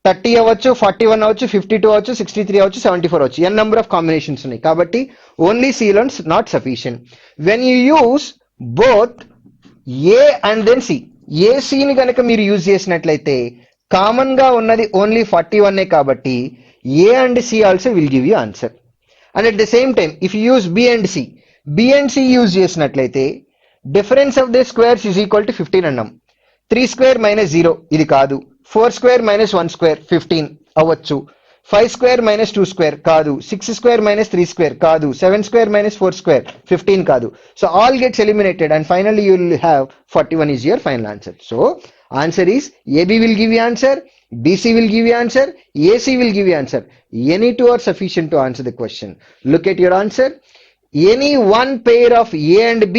30 అవ్వచ్చు, 41 అవ్వచ్చు, 52 అవ్వచ్చు, 63 అవ్వచ్చు, 74 అవ్వచ్చు. n నెంబర్ ఆఫ్ కాంబినేషన్స్ ఉన్నాయి కాబట్టి only C alone's not sufficient. When you use both A and then C, ఏసీని కనుక మీరు యూజ్ చేసినట్లయితే కామన్ గా ఉన్నది ఓన్లీ 41 కాబట్టి A and C also will give you answer. And at the same time if you use B and C use చేసినట్లయితే difference of the squares is equal to 15 అన్నాం. 3 square minus 0 ఇది కాదు, 4 square minus 1 square 15 అవ్వచ్చు, 5 square minus 2 square కాదు, 6 square minus 3 square కాదు, 7 square minus 4 square 15 కాదు. So all gets eliminated and finally you will have 41 is your final answer. So answer is AB will give you answer, BC will give you answer, AC will give you answer. Any two are sufficient to answer the question. Look at your answer. Any one pair of A and B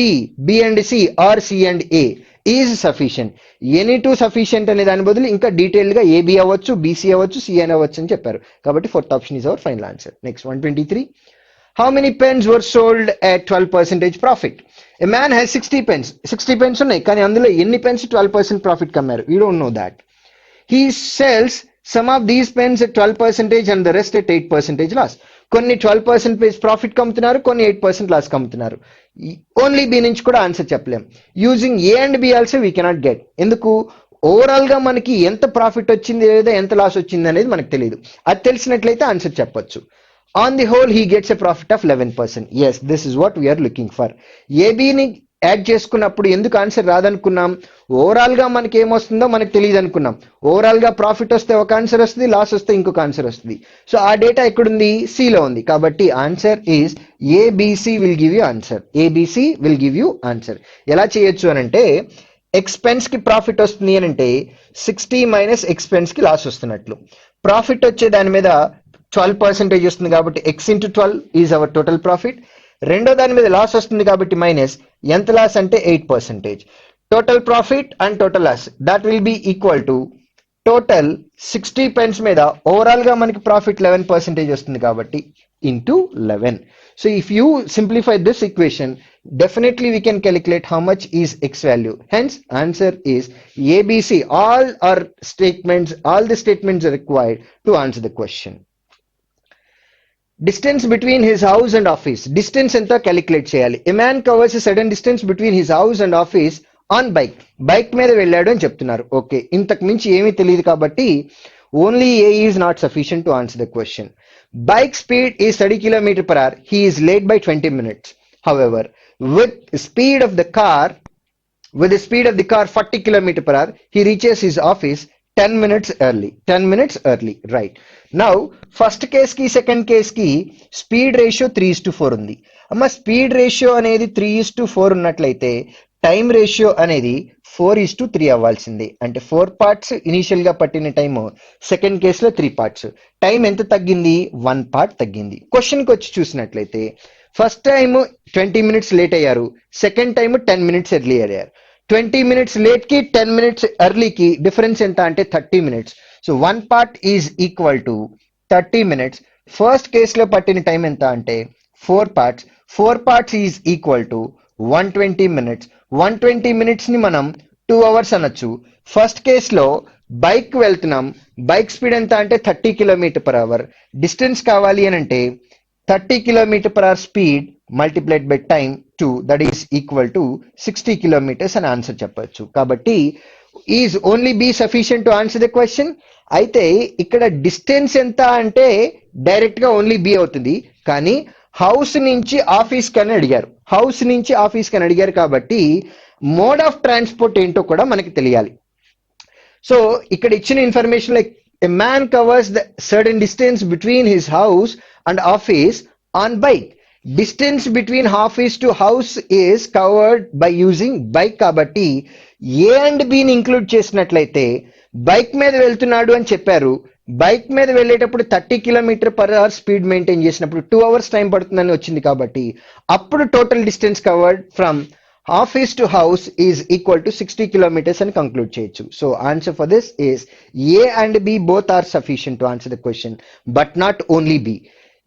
and C or C and A is sufficient. Any two sufficient అనే దాని బదులు ఇంకా detailed గా AB అవ్వచ్చు, BC అవ్వచ్చు, CN అవ్వచ్చు అని చెప్పారు కాబట్టి fourth option is our final answer. Next 123. How many pens were sold at 12% profit? A man has 60 pens ఉన్నాయి కానీ అందులో ఎన్ని పెన్స్ 12% ప్రాఫిట్ కమ్మారు? You don't know that. He sells some of these pens at 12% and the rest at 8% loss. కొన్ని 12% profit కమ్ముతున్నారు, కొన్ని 8% loss కమ్ముతున్నారు. Only B నుంచి కూడా answer చెప్పలేం. Using a and be also we cannot get. ఎందుకు? Overall గా మనకి ఎంత ప్రాఫిట్ వచ్చింది లేదా ఎంత లాస్ వచ్చింది అనేది మనకు తెలియదు. అది తెలిసినట్లయితే ఆన్సర్ చెప్పొచ్చు. On the whole he gets a profit of 11%. Yes, this is what we're looking for. ఏబిని యాడ్ చేసుకున్నప్పుడు ఎందుకు ఆన్సర్ రాదనుకున్నాం? ఓవరాల్ గా మనకి ఏమొస్తుందో మనకు తెలియదు అనుకున్నాం. ఓవరాల్ గా ప్రాఫిట్ వస్తే ఒక ఆన్సర్ వస్తుంది, లాస్ వస్తే ఇంకొక ఆన్సర్ వస్తుంది. సో ఆ డేటా ఎక్కడుంది? సిలో ఉంది కాబట్టి answer is ABC will give you answer. ABC will give you answer. ఎలా చేయొచ్చు అని అంటే, ఎక్స్పెన్స్ కి ప్రాఫిట్ వస్తుంది అని అంటే 60 మైనస్ ఎక్స్పెన్స్ కి లాస్ వస్తున్నట్లు. ప్రాఫిట్ వచ్చే దాని మీద 12% వస్తుంది కాబట్టి X into 12 is our total profit. రెండో దాని మీద లాస్ వస్తుంది కాబట్టి మైనస్ ఎంత లాస్ అంటే 8%. Total profit and total loss that will be equal to total 60 పెన్స్ మీద ఓవరాల్ గా మనకి ప్రాఫిట్ 11% వస్తుంది కాబట్టి into 11. So if you simplify this equation definitely we can calculate how much is x value. Hence answer is ABC. All the statements are required to answer the question. Distance between his house and office. Distance ఎంత calculate చేయాలి? A man covers a certain distance between his house and office on bike. Bike మీద వెళ్ళాడు అని చెప్తున్నారు. Okay, ఇంతకు మించి ఏమీ తెలియదు కాబట్టి only A is not sufficient to answer the question. Bike speed is 30 km/h. He is late by 20 minutes. However, with the speed of the car 40 km/h, he reaches his office 10 minutes early. Right. Now, first case ki second case ki speed ratio 3:4 ఉంది. అమ్మ speed ratio అనేది 3:4 ఉన్నట్లయితే time ratio అనేది 4:3 అవ్వాల్సింది. అంటే 4 parts initial గా పట్టిన time second కేసులో 3 parts. టైం ఎంత తగ్గింది? 1 part తగ్గింది. క్వశ్చన్ కి వచ్చి చూసినట్లయితే ఫస్ట్ టైం 20 minutes లేట్ అయ్యారు, సెకండ్ టైం 10 minutes ఎర్లీ అయ్యారు. 20 minutes లేట్ కి 10 minutes ఎర్లీకి డిఫరెన్స్ ఎంత అంటే 30 minutes. So 1 part is equal to 30 minutes. First కేసులో పట్టిన టైం ఎంత అంటే 4 parts. 4 parts is equal to 120 minutes. 120 minutes ని మనం 2 hours అనొచ్చు. ఫస్ట్ కేసులో బైక్ వెళ్తున్నాం, బైక్ స్పీడ్ ఎంత అంటే 30 km/h. డిస్టెన్స్ కావాలి అని అంటే 30 km/h speed multiplied by time 2 that is equal to 60 kilometers అని ఆన్సర్ చెప్పొచ్చు. కాబట్టి is only be sufficient to answer the question. అయితే ఇక్కడ డిస్టెన్స్ ఎంత అంటే డైరెక్ట్ గా ఓన్లీ బి అవుతుంది. కానీ హౌస్ నుంచి ఆఫీస్ కని అడిగారు కాబట్టి మోడ్ ఆఫ్ ట్రాన్స్పోర్ట్ ఏంటో కూడా మనకి తెలియాలి. సో ఇక్కడ ఇచ్చిన information like a man covers the certain distance between his house and office on bike. Distance between office to house is covered by using bike కాబట్టి ఏ అండ్ బిని ఇంక్లూడ్ చేసినట్లయితే bike మీద వెళ్తున్నాడు అని చెప్పారు. బైక్ మీద వెళ్ళేటప్పుడు 30 km/h స్పీడ్ మెయింటైన్ చేసినప్పుడు 2 hours time పడుతుందని వచ్చింది కాబట్టి అప్పుడు total distance covered from office to house is equal to 60 kilometers అని కంక్లూడ్ చేయొచ్చు. So answer for this is A and B both are sufficient to answer the question but not only B.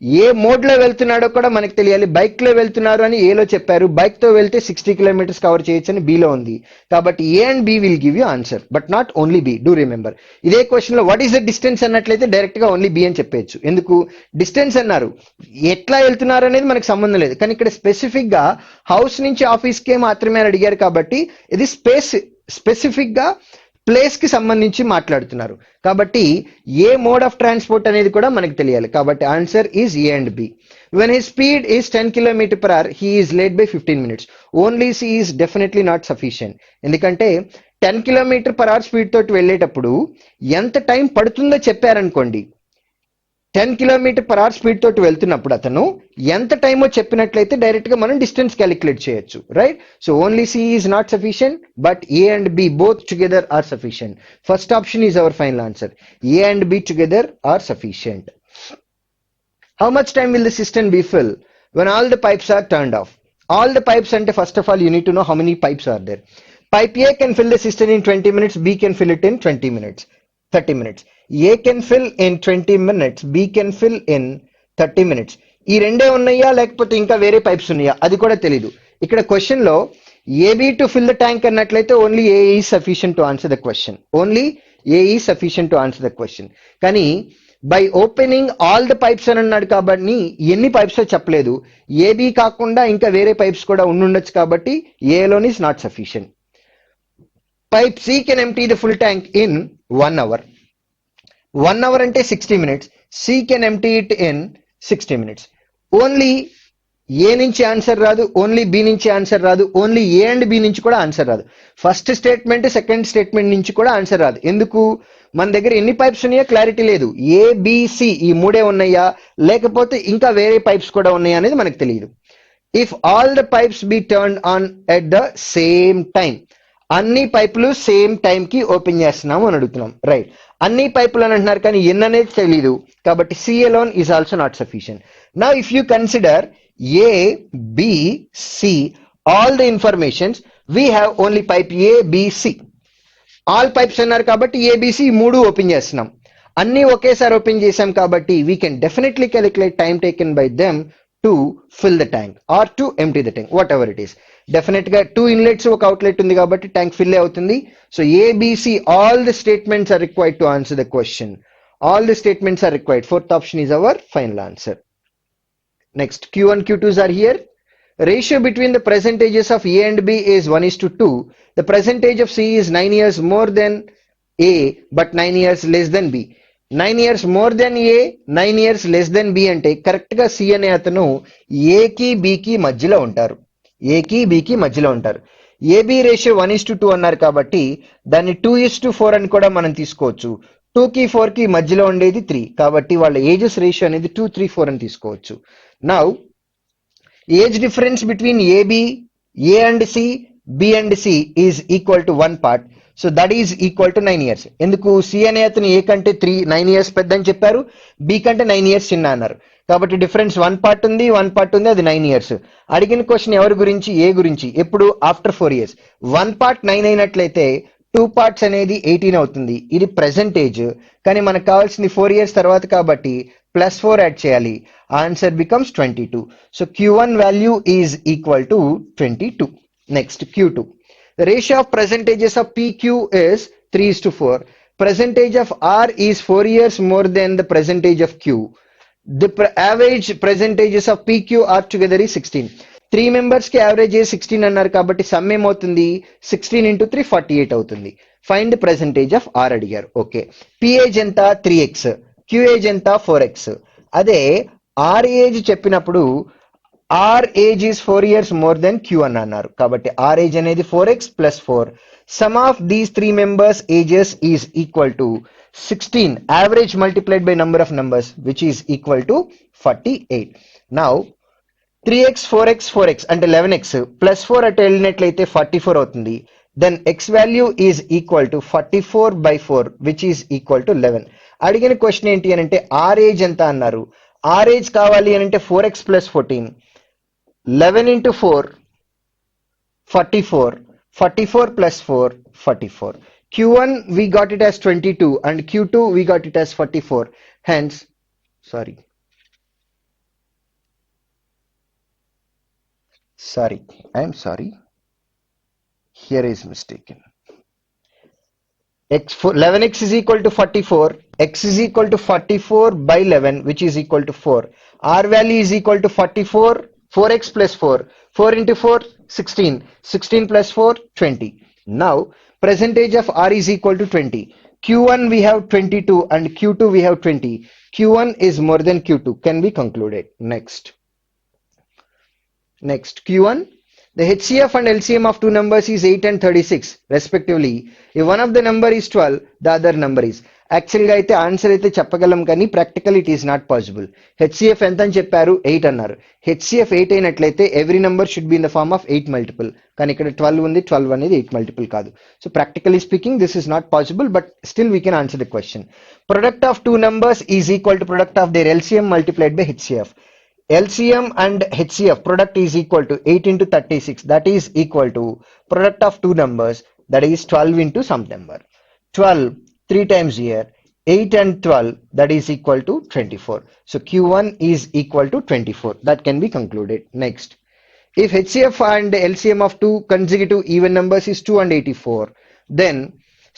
A mode లో వెళ్తున్నాడో కూడా మనకు తెలియాలి. Bike లో వెళ్తున్నారు అని ఏలో చెప్పారు, బైక్ తో వెళ్తే 60 కిలోమీటర్స్ కవర్ చేయొచ్చు అని బిలో ఉంది. కాబట్టి A and B will give you answer, but not only B. Do remember, ఇదే క్వశ్చన్ లో వాట్ ఈస్ ద డిస్టెన్స్ అన్నట్లయితే డైరెక్ట్ గా ఓన్లీ బి అని చెప్పేయచ్చు. ఎందుకు డిస్టెన్స్ అన్నారు, ఎట్లా వెళ్తున్నారు అనేది మనకు సంబంధం లేదు. కానీ ఇక్కడ స్పెసిఫిక్ గా హౌస్ నుంచి ఆఫీస్ కే మాత్రమే అని అడిగారు కాబట్టి ఇది స్పెసిఫిక్ గా ప్లేస్ కి సంబంధించి మాట్లాడుతున్నారు. కాబట్టి ఏ మోడ్ ఆఫ్ ట్రాన్స్పోర్ట్ అనేది కూడా మనకు తెలియాలి. కాబట్టి answer is A and B. When his speed is 10 km/h he is late by 15 minutes. Only C is definitely not sufficient. ఎందుకంటే 10 km/h స్పీడ్ తోటి వెళ్ళేటప్పుడు ఎంత టైం పడుతుందో చెప్పారనుకోండి, 10 km/h స్పీడ్ తోటి వెళ్తున్నప్పుడు అతను ఎంత టైమో చెప్పినట్లయితే డైరెక్ట్ గా మనం డిస్టెన్స్ క్యాలిక్యులేట్ చేయొచ్చు, right? So only C is not sufficient, but A and B both together are sufficient. First option is our final answer. A and B together are sufficient. How much time will the cistern be filled when all the pipes are turned off? All the pipes, and first of all you need to know how many pipes are there. Pipe A can fill the cistern in 20 minutes, B can fill it in 20 minutes, 30 minutes. A can fill in 20 minutes, B can fill in 30 minutes. ఈ రెండే ఉన్నాయా లేకపోతే ఇంకా వేరే pipes ఉన్నాయా అది కూడా తెలీదు. ఇక్కడ క్వశ్చన్ లో AB to fill the tank అన్నట్లయితే only A is sufficient to answer the question. Only A is sufficient to answer the question. కానీ by opening all the pipes అని అన్నాడు కాబట్టి ఎన్ని పైప్స్ చెప్పలేదు. ఏబి కాకుండా ఇంకా వేరే పైప్స్ కూడా ఉండుండొచ్చు కాబట్టి alone is not sufficient. Pipe C can empty the full tank in 1 hour. 1 hour అంటే 60 minutes. C can empty it in 60 minutes. Only A నుంచి ఆన్సర్ రాదు, ఓన్లీ బి నుంచి ఆన్సర్ రాదు, ఓన్లీ ఏ అండ్ బి నుంచి కూడా answer రాదు. First statement second statement నుంచి కూడా ఆన్సర్ రాదు. ఎందుకు? మన దగ్గర ఎన్ని పైప్స్ ఉన్నాయో క్లారిటీ లేదు. ఏబిసి ఈ మూడే ఉన్నాయా లేకపోతే ఇంకా వేరే పైప్స్ కూడా ఉన్నాయా అనేది మనకు తెలియదు. If all the pipes be turn on at the same time, అన్ని పైపులు సేమ్ టైం కి ఓపెన్ చేస్తున్నాము అని అడుగుతున్నాం, రైట్? అన్ని పైపులు అని అంటున్నారు కానీ ఎన్ని అనేది తెలియదు కాబట్టి C alone is also not sufficient. Now if you consider A, B, C, all the informations, we have only pipe A, B, C. All pipes అన్నారు కాబట్టి ABC మూడు ఓపెన్ చేస్తున్నాం. అన్ని ఒకేసారి ఓపెన్ చేసాం కాబట్టి we can definitely calculate time taken by them to fill the tank or to empty the tank, whatever it is. Definite గా 2 inlets ఒక అవుట్లెట్ ఉంది కాబట్టి ట్యాంక్ ఫిల్ అవుతుంది. So ABC all the statements are required to answer the question. All the statements are required. Fourth option is our final answer. Next, Q1, Q2s are here. Ratio between the percentages of A and B is 1:2. The percentage of C is 9 years more than A but 9 years less than B. 9 years more than A, 9 years less than B అంటే correct గా C అనే అతను A కి B కి మధ్యలో ఉంటారు. A కి B కి మధ్యలో ఉంటారు. AB రేషియో 1:2 అన్నారు కాబట్టి దాన్ని 2:4 అని కూడా మనం తీసుకోవచ్చు. 2 కి 4 కి మధ్యలో ఉండేది 3 కాబట్టి వాళ్ళ ఏజెస్ రేషియో అనేది 2, 3, 4 అని తీసుకోవచ్చు. Now, age difference between AB, A and C, B and C is equal to 1 part. So that is equal to 9 years. ఎందుకు? C అనే అతను A కంటే 9 years పెద్ద అని చెప్పారు, B కంటే 9 years చిన్న అన్నారు. కాబట్టి డిఫరెన్స్ 1 part ఉంది, 1 part ఉంది, అది 9 years. అడిగిన క్వశ్చన్ ఎవరి గురించి? A గురించి. ఎప్పుడు? After 4 years. 1 part 9 అయినట్లయితే 2 parts అనేది 18 అవుతుంది. ఇది ప్రెసెంట్ ఏజ్, కానీ మనకు కావాల్సింది 4 years తర్వాత కాబట్టి +4 యాడ్ చేయాలి. Answer becomes 22. So Q1 value is equal to 22. Next, Q2. The ratio of percentages of PQ is 3:4. Percentage of R is 4 years more than the percentage of Q. The average percentages of PQ are together is 16. 3 members కి average is 16 అన్నారు కాబట్టి some ఏమవుతుంది? 16 into 3 48 అవుతుంది. Find the percentage of R అడిగారు. Okay, P age ఎంత? 3x. Q age ఎంత? 4x. అదే R age చెప్పినప్పుడు R age is 4 years more than Q అని అన్నారు కాబట్టి R ఏజ్ అనేది 4x plus 4. Sum of these 3 members ages is equal to 16 average multiplied by number of numbers which is equal to 48. Now 3x 4x 4x అంటే 11x plus 4 అటు వెళ్ళినట్లయితే 44 అవుతుంది. Then x value is equal to 44 by 4 which is equal to 11. అడిగిన question ఏంటి అని అంటే R age ఎంత అన్నారు. R ఏజ్ కావాలి అని అంటే 4x plus 14, 11 into 4 44, 44 plus 4 44. Q1 we got it as 22 and Q2 we got it as 44. Hence, sorry, Sorry, I am sorry. Here is mistaken. 11x is equal to 44. X is equal to 44 by 11, which is equal to 4. R value is equal to 44. 4x plus 4. 4 into 4, 16. 16 plus 4, 20. Now, percentage of R is equal to 20. Q1 we have 22 and Q2 we have 20. Q1 is more than Q2. Can be concluded. Next, Q1. The HCF and LCM of two numbers is 8 and 36 respectively. If one of the number is 12, the other number is. యాక్చువల్గా అయితే answer అయితే చెప్పగలం కానీ practical it is not possible. HCF ఎంత అని చెప్పారు? 8 అన్నారు. HCF 8 అయినట్లయితే every number should be in the form of 8 multiple. కానీ ఇక్కడ 12 ఉంది, 12 అనేది 8 మల్టిపుల్ కాదు. So practically speaking this is not possible, but still we can answer the question. Product of two numbers is equal to product of their LCM multiplied by HCF. LCM and HCF product is equal to 8 into 36, that is equal to product of two numbers, that is 12 into some number. 12 3 times here, 8 and 12, that is equal to 24. So Q1 is equal to 24. That can be concluded. Next, if HCF and LCM of two consecutive even numbers is 2 and 84, then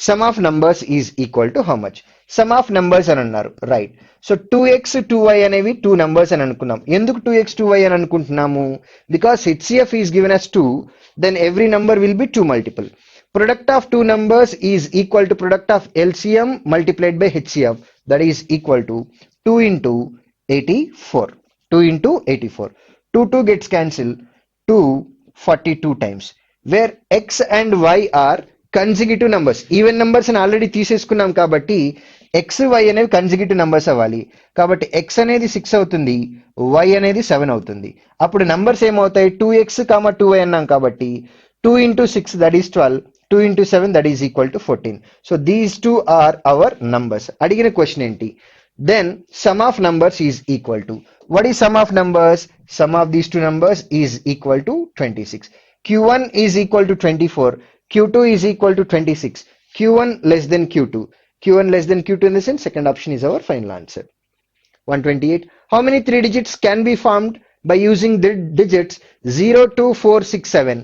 sum of numbers is equal to how much? Sum of numbers అని అన్నారు, right. So 2x 2y అనేవి two numbers అని అనుకున్నాం. ఎందుకు 2x 2y అని అనుకుంటున్నాము? Because HCF is given as 2, then every number will be 2 multiple. Product of two numbers is equal to product of LCM multiplied by HCF, that is equal to 2 into 84. 2 into 84. 2 gets cancelled. 2 42 times. Where x and y are consecutive numbers, even numbers అని already తీసేసుకున్నాం కాబట్టి X why అనేవి consecutive numbers అవ్వాలి. కాబట్టి X అనేది 6 అవుతుంది, why అనేది 7 అవుతుంది. అప్పుడు నంబర్స్ ఏమవుతాయి? 2x, 2y అన్నాం కాబట్టి 2 into 6 that is 12, 2 into 7 that is equal to 14. So these two are our numbers. అడిగిన క్వశ్చన్ ఏంటి? Then sum of numbers is equal to, what is sum of numbers? Sum of these two numbers is equal to 26. Q1 is equal to 24. Q2 is equal to 26. Q1 less than Q2. Q1 less than Q2 in the sense second option is our final answer. 128. How many 3 digits can be formed by using the digits 0, 2, 4, 6, 7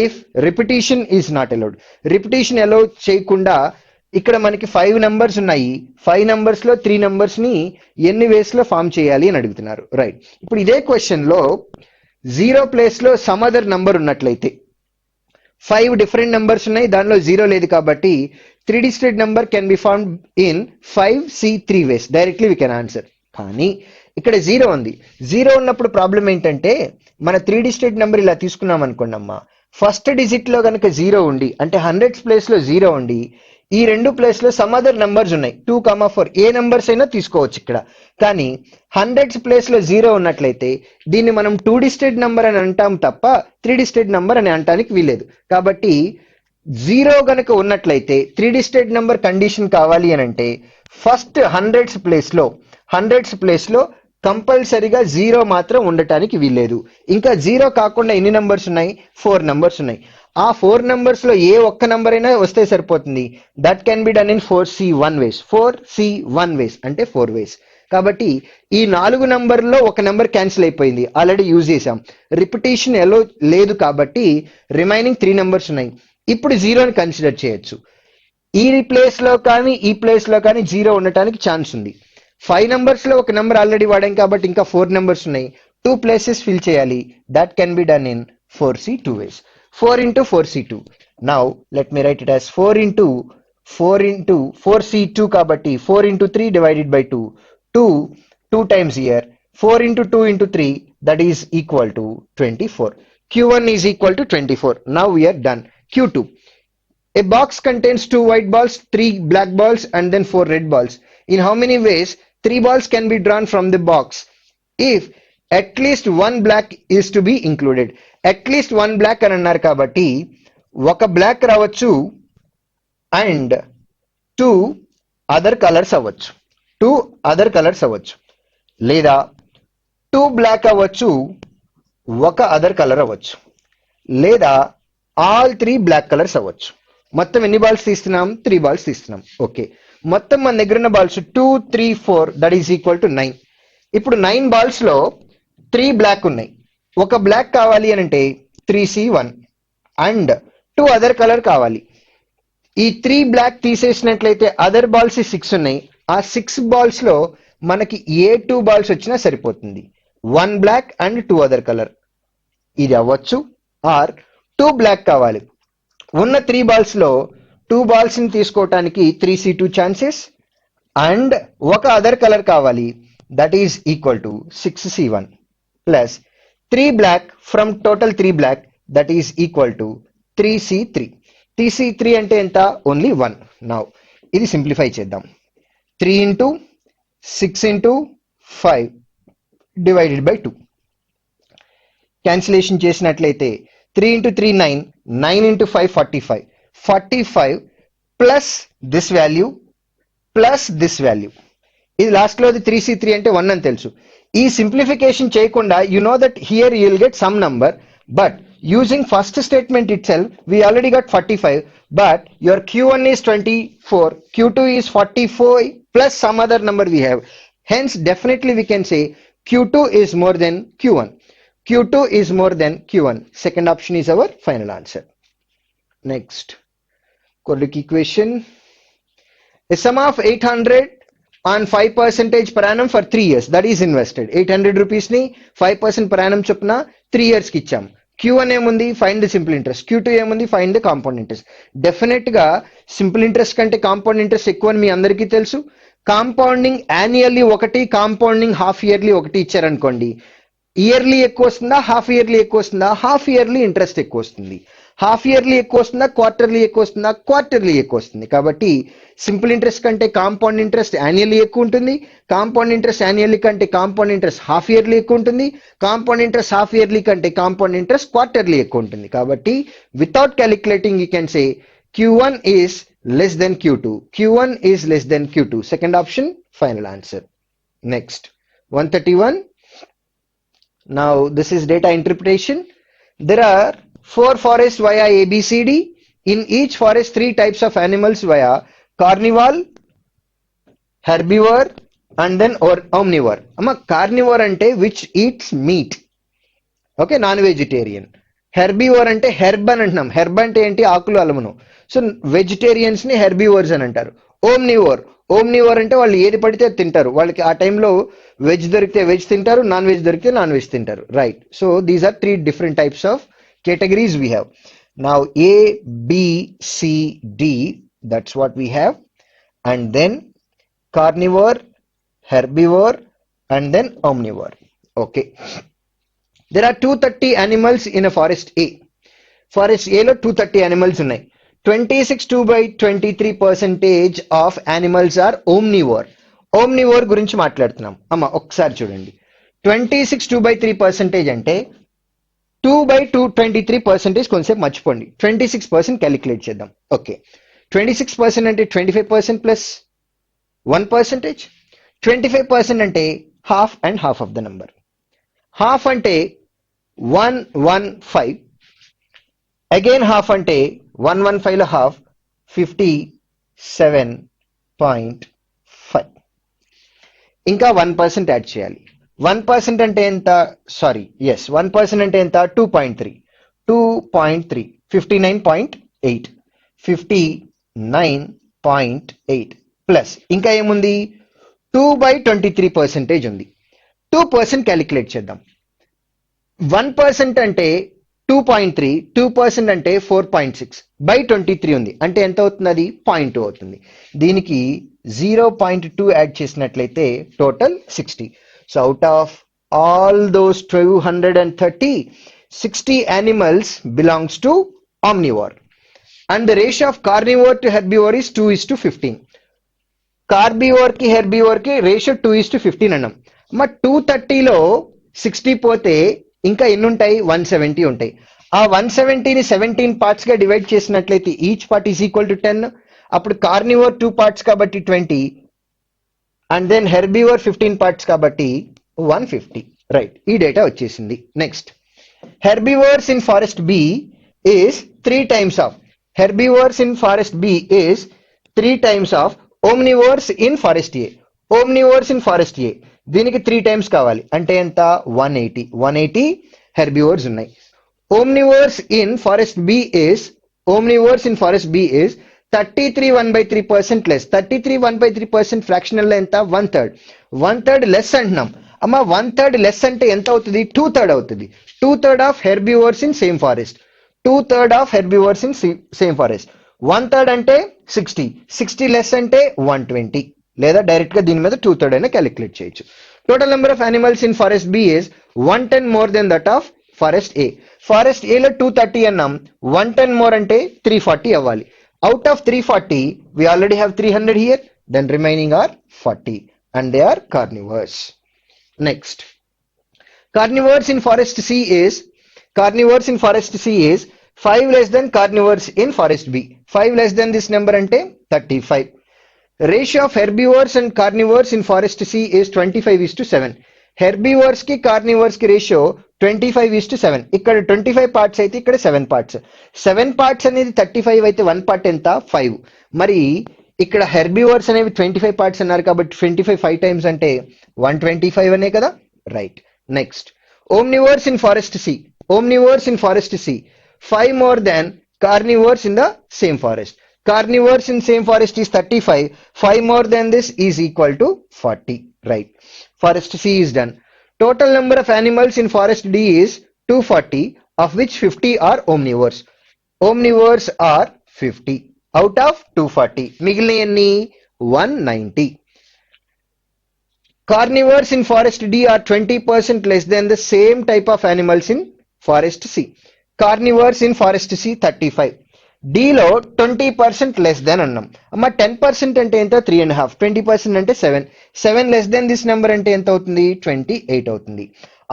if repetition is not allowed? Repetition allow చేయకుండా ఇక్కడ మనకి 5 numbers ఉన్నాయి. 5 numbers లో 3 numbers ని ఎన్ని వేస్ లో form చేయాలి అని అడుగుతున్నారు, రైట్. ఇప్పుడు ఇదే క్వశ్చన్ లో 0 ప్లేస్ లో సమ్ అదర్ నంబర్ ఉన్నట్లయితే 5 డిఫరెంట్ నెంబర్స్ ఉన్నాయి, దానిలో 0 లేదు కాబట్టి 3 digitated number can be formed in 5C3 ways. Directly we can answer. కానీ ఇక్కడ 0 ఉంది. 0 ఉన్నప్పుడు ప్రాబ్లం ఏంటంటే మన 3 డిజిటెడ్ నెంబర్ ఇలా తీసుకున్నాం అనుకోండి అమ్మా, ఫస్ట్ డిజిట్ లో కనుక 0 ఉండి, అంటే 100s ప్లేస్ లో 0 ఉండి, ఈ రెండు ప్లేస్ లో సమ్ అదర్ నంబర్స్ ఉన్నాయి 2, 4 ఏ నంబర్స్ అయినా తీసుకోవచ్చు ఇక్కడ. కానీ 100s ప్లేస్ లో 0 ఉన్నట్లయితే దీన్ని మనం 2 డిజిటెడ్ నంబర్ అని అంటాం తప్ప 3 డిజిటెడ్ నంబర్ అని అంటానికి వీలేదు. కాబట్టి 0 గనక ఉన్నట్లయితే 3 డిజిటెడ్ నంబర్ కండిషన్ కావాలి అని అంటే ఫస్ట్ 100s ప్లేస్ లో కంపల్సరీగా 0 మాత్రం ఉండటానికి వీల్లేదు. ఇంకా 0 కాకుండా ఎన్ని నంబర్స్ ఉన్నాయి? 4 నంబర్స్ ఉన్నాయి. ఆ 4 నంబర్స్ లో ఏ ఒక్క నంబర్ అయినా వస్తే సరిపోతుంది. That can be done in 4C1 ways. 4C1 వేస్ అంటే 4 వేస్. కాబట్టి ఈ 4 నంబర్లో ఒక నెంబర్ క్యాన్సిల్ అయిపోయింది, ఆల్రెడీ యూజ్ చేసాం. రిపిటేషన్ ఎలో లేదు కాబట్టి రిమైనింగ్ 3 నంబర్స్ ఉన్నాయి. ఇప్పుడు 0ని కన్సిడర్ చేయొచ్చు. ఈ ప్లేస్ లో కానీ ఈ ప్లేస్ లో కానీ 0 ఉండటానికి ఛాన్స్ ఉంది. 5 నంబర్స్ లో ఒక నెంబర్ ఆల్రెడీ వాడాం కాబట్టి ఇంకా 4 నంబర్స్ ఉన్నాయి. 2 ప్లేసెస్ ఫిల్ చేయాలి. That can be done in 4C2 ways. 4 into 4C2. Now let me write it as 4 into 4C2 కాబట్టి 4 into 3 divided by 2. 2 times here. 4 into 2 into 3, that is equal to 24. Q1 is equal to 24. Now we are done. Q2. A box contains 2 white balls, 3 black balls and then 4 red balls. In how many ways 3 balls can be drawn from the box if at least one black is to be included? At least 1 black అని అన్నారు కాబట్టి ఒక black రావచ్చు and 2 other colours అవ్వచ్చు, లేదా 2 black అవ్వచ్చు, ఒక other colour అవ్వచ్చు, లేదా ఆల్ 3 బ్లాక్ కలర్స్ అవ్వచ్చు. మొత్తం ఎన్ని బాల్స్ తీస్తున్నాం? 3 బాల్స్ తీస్తున్నాం. ఓకే, మొత్తం మన దగ్గర ఉన్న balls 2, 3, 4 that is equal to 9. ఇప్పుడు 9 బాల్స్ లో 3 బ్లాక్ ఉన్నాయి, ఒక బ్లాక్ కావాలి అని అంటే 3C1 అండ్ 2 అదర్ కలర్ కావాలి. ఈ 3 బ్లాక్ తీసేసినట్లయితే అదర్ బాల్స్ 6 ఉన్నాయి. ఆ 6 బాల్స్ లో మనకి ఏ 2 బాల్స్ వచ్చినా సరిపోతుంది. 1 బ్లాక్ అండ్ 2 అదర్ కలర్ ఇది అవ్వచ్చు. ఆర్ 2 బ్లాక్ కావాలి. ఉన్న 3 బాల్స్ లో 2 బాల్స్ ని తీసుకోవటానికి 3C2 ఛాన్సెస్ అండ్ ఒక అదర్ కలర్ కావాలి. That is equal to 6C1 plus 3 black from total 3 black that is equal to 3C3. 3C3 అంటే ఎంత? ఓన్లీ 1. నౌ ఇది సింప్లిఫై చేద్దాం. 3 into 6 into 5 divided by 2. Cancellation చేసినట్లయితే 3 into 3 9, 9 into 5 45, 45 plus this value plus this value. ఇది last లోది 3C3 అంటే 1 అని తెలుసు. ఈ సింప్లిఫికేషన్ చేయకుండా you know that here you will get some number, but using first statement itself we already got 45, but your q1 is 24, q2 is 44 plus some other number we have. Hence definitely we can say q2 is more than q1. q2 is more than q1. Second option is our final answer. Next quadratic equation. A sum of 800 on 5% per annum for 3 years that is invested. 800 rupees ni 5% per annum chopna 3 years ki icham. Q1 ఏముంది? Find the simple interest. Q2 ఏముంది? Find the compound interest. Definite గా simple interest కంటే compound interest ఎక్కువ అని మీ అందరికీ తెలుసు. Compounding annually ఒకటి, compounding half yearly ఒకటి ఇచ్చారనుకోండి, ఇయర్లీ ఎక్కువ వస్తుందా, హాఫ్ ఇయర్లీ ఎక్కువ వస్తుందా? హాఫ్ ఇయర్లీ ఇంట్రెస్ట్ ఎక్కువ వస్తుంది. హాఫ్ ఇయర్లీ ఎక్కువ వస్తుందా, క్వార్టర్లీ ఎక్కువ వస్తుందా? క్వార్టర్లీ ఎక్కువ వస్తుంది. కాబట్టి సింపుల్ ఇంట్రెస్ట్ కంటే కాంపౌండ్ ఇంట్రెస్ట్ యాన్యువల్లీ ఎక్కువ ఉంటుంది. కాంపౌండ్ ఇంట్రెస్ట్ యాన్యువల్లీ కంటే కాంపౌండ్ ఇంట్రెస్ట్ హాఫ్ ఇయర్లీ ఎక్కువ ఉంటుంది. కాంపౌండ్ ఇంట్రెస్ట్ హాఫ్ ఇయర్లీ కంటే కాంపౌండ్ ఇంట్రెస్ట్ క్వార్టర్లీ ఎక్కువ ఉంటుంది. కాబట్టి without calculating you can say Q1 is less than Q2. Q1 is less than Q2. Second option, final answer. Next, 131. Now this is data interpretation. There are 4 forests via ABCD. In each forest 3 types of animals via carnivore, herbivore and then omnivore. Amma carnivore ante which eats meat. Okay, non-vegetarian. Herbivore ante herb అని అంటున్నాం. Herb అంటే ఏంటి? ఆకులు అలమును. So vegetarians ని herbivores అని అంటారు. ఓమ్నివోర్ అంటే వాళ్ళు ఏది పడితే అది తింటారు. వాళ్ళకి ఆ టైంలో వెజ్ దొరికితే వెజ్ తింటారు, నాన్ వెజ్ దొరికితే నాన్ వెజ్ తింటారు. Right. So these are 3 different types of categories we have. Now A, B, C, D, that's what we have. And then carnivore, herbivore and then omnivore. Okay. There are 230 animals in a forest A. Forest A లో 230 animals ఉన్నాయి. 26.23% of animals are omnivore. Omnivore గురించి మాట్లాడుతున్నాం. అమ్మ ఒకసారి చూడండి. 26/2/3% అంటే 2/23% కొంచెంసేపు మర్చిపోండి. 26% క్యాలిక్యులేట్ చేద్దాం. ఓకే, 26% అంటే 25% ప్లస్ 1%. 25% అంటే half and half of the number. Half అంటే 115. అగైన్ హాఫ్ అంటే 115 లో హాఫ్ 57.5. ఇంకా 1% యాడ్ చేయాలి. 1% అంటే ఎంత? సారీ, ఎస్, 1% అంటే ఎంత? 2.3. 59.8. 59.8 ప్లస్ ఇంకా ఏముంది? 2/23% ఉంది. 2% క్యాలిక్యులేట్ చేద్దాం. 1% అంటే 2.3, 2% అంటే 4.6/23 ఉంది. అంటే ఎంత అవుతుంది? అది 0.2 అవుతుంది. దీనికి 0.2 యాడ్ చేసినట్లయితే total 60. So out of all those 230, 60 animals belongs to omnivore. And the ratio of carnivore to herbivore is 2:15. కార్బివోర్ కి హెర్బివోర్ కి రేషియో 2:15 అన్నాం. మరి 230లో 60 పోతే ఇంకా ఎన్ని ఉంటాయి? 170 ఉంటాయి. ఆ 170ని 17 parts గా డివైడ్ చేసినట్లయితే each part is equal to 10. అప్పుడు కార్నివోర్ 2 parts కాబట్టి 20, అండ్ దెన్ హెర్బివోర్ 15 parts కాబట్టి 150. రైట్, ఈ డేటా వచ్చేసింది. Next, herbivores in forest B is 3 times of herbivores in forest B is 3 times of omnivores in forest A. Omnivores in forest A దీనికి 3 times కావాలి. అంటే ఎంత? 180 herbivores ఉన్నాయి. Omnivores in forest B is 33 1/3% less. 33 1/3% fractional ఎంత 1/3. 1/3 less అంటున్నాం. అమ్మ 1/3 less అంటే ఎంత అవుతుంది? 2/3 అవుతుంది. 2/3 of herbivores in same forest. 2/3 of herbivores in same forest. 1/3 అంటే 60. 60 less అంటే 120. లేదా డైరెక్ట్ గా దీని మీద 2/3 అయినా క్యాలిక్యులేట్ చేయొచ్చు. Total number of animals in forest B is 110 more than that of forest A. Forest A లో 230 అన్నాం. 110 more అంటే 340 అవ్వాలి. Out of 340, we already have 300 here. Then remaining are 40 and they are carnivores. Next, carnivores in forest C is 5 less than carnivores in forest B. 5 less than this number ante 35. Ratio of herbivores and carnivores in forest C is 25:7. Herbivores ki carnivores ki ratio 25:7. ఇక్కడ 25 parts అయితే ఇక్కడ 7 parts. 7 parts అనేది 35 అయితే 1 part ఎంత 5. మరి ఇక్కడ herbivores అనేవి 25 parts అన్నారు కాబట్టి 25 5 times అంటే 125 అనే కదా, right. Next, omnivores in forest C. Omnivores in forest C 5 more than carnivores in the same forest. Carnivores in same forest is 35. 5 more than this is equal to 40. Right. Forest C is done. Total number of animals in forest D is 240, of which 50 are omnivores. Omnivores are 50 out of 240. Migilini 190. Carnivores in forest D are 20% less than the same type of animals in forest C. Carnivores in forest C 35. D లో 20% less than అన్నాం. అమ్మ 10% అంటే ఎంత 3.5. 20% అంటే 7. 7 less than this number అంటే ఎంత అవుతుంది 28 అవుతుంది.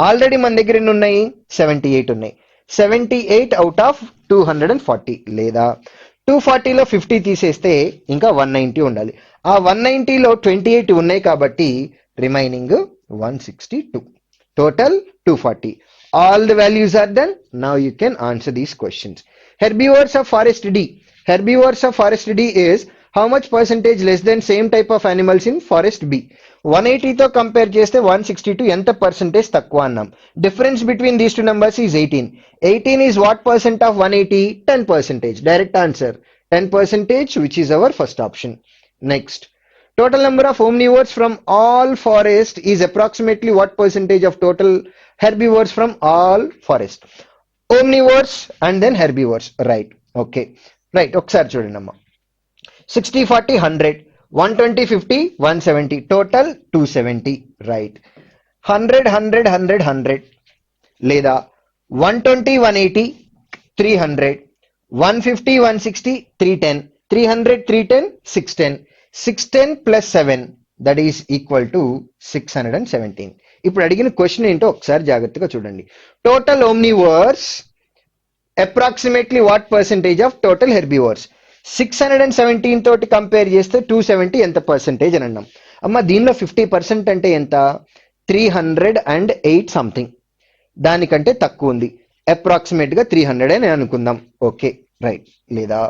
ఆల్రెడీ మన దగ్గర ఎన్ని ఉన్నాయి 78 ఉన్నాయి. 78 అవుట్ ఆఫ్ 240 లేదా 240లో 50 తీసేస్తే ఇంకా 190 ఉండాలి. ఆ 190లో 28 ఉన్నాయి కాబట్టి remaining 162. Total 240. All the values are done. Now you can answer these questions. Herbivores of forest D. Herbivores of forest D is how much percentage less than same type of animals in forest B? 180 తో compare చేస్తే 162 ఎంత percentage తక్కువ అన్నాం. Difference between these two numbers is 18. 18 is what percent of 180? 10%. Direct answer 10%, which is our first option. Next, total number of omnivores from all forest is approximately what percentage of total herbivores from all forest? Omnivores and then herbivores, right? Okay, right. ఒకసారి చూడండి అమ్మా. 60 40 100, 120 50 170, total 270, right? 100 100 100 100 లేదా 120 180 300, 150 160 310, 300 310 610, 610 plus 7, that is equal to 617. ఇప్పుడు అడిగిన question ఏంటో ఒకసారి జాగ్రత్తగా చూడండి. Total omnivores approximately what percentage of total herbivores? 617 తోటి కంపేర్ చేస్తే 270 ఎంత పర్సెంటేజ్ అని అన్నాం. అమ్మ దీనిలో 50% అంటే ఎంత 308 సంథింగ్. దానికంటే తక్కువ ఉంది. అప్రాక్సిమేట్ గా 300 అని అనుకుందాం. Okay, right. లేదా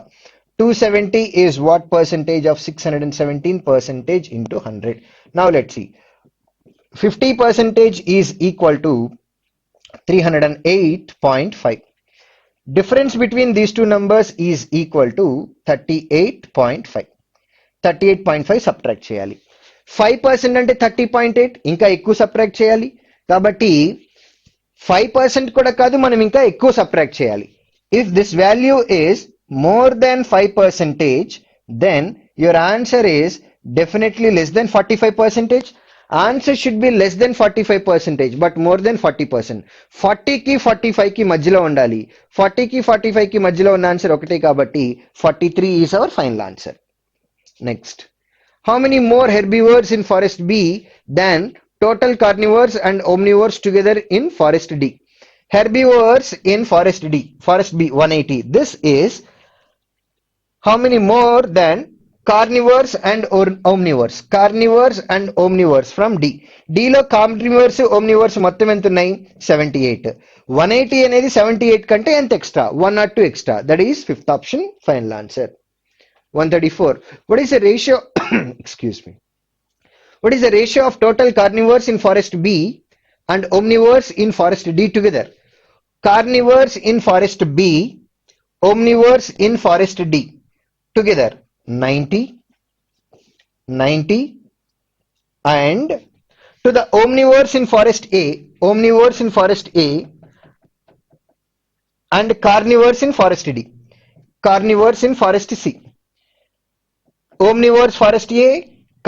270 is what percentage of 617% into 100? Now let's see. 50% is equal to 308.5. Difference between these two numbers is equal to 38.5. 38.5 subtract చేయాలి. 5% అంటే 30.8, ఇంకా ఎక్కువ సబ్ట్రాక్ట్ చేయాలి. కాబట్టి 5% కూడా కాదు, మనం ఇంకా ఎక్కువ సబ్ట్రాక్ట్ చేయాలి. If this value is more than 5%, then your answer is definitely less than 45%. Answer should be less than 45%, but more than 40%. 40 కి 45 కి మధ్యలో ఉండాలి. 40 కి 45 కి మధ్యలో ఉన్న ఆన్సర్ ఒకటే కాబట్టి 43 is our final answer. Next, how many more herbivores in forest B than total carnivores and omnivores together in forest D? Herbivores in forest D, forest B 180. This is how many more than carnivores and omnivores? Carnivores and omnivores from D. D లో carnivores omnivores మొత్తం ఎంత ఉన్నాయి 78. 180 అనేది 78 కంటే ఎంత extra 102 extra. That is fifth option final answer. 134. What is the ratio excuse me, what is the ratio of total carnivores in forest B and omnivores in forest D together? carnivores in forest B, omnivores in forest D. Together 90, 90, and to the omnivores in forest A, omnivores in forest A and carnivores in forest D, carnivores in forest C, omnivores forest A,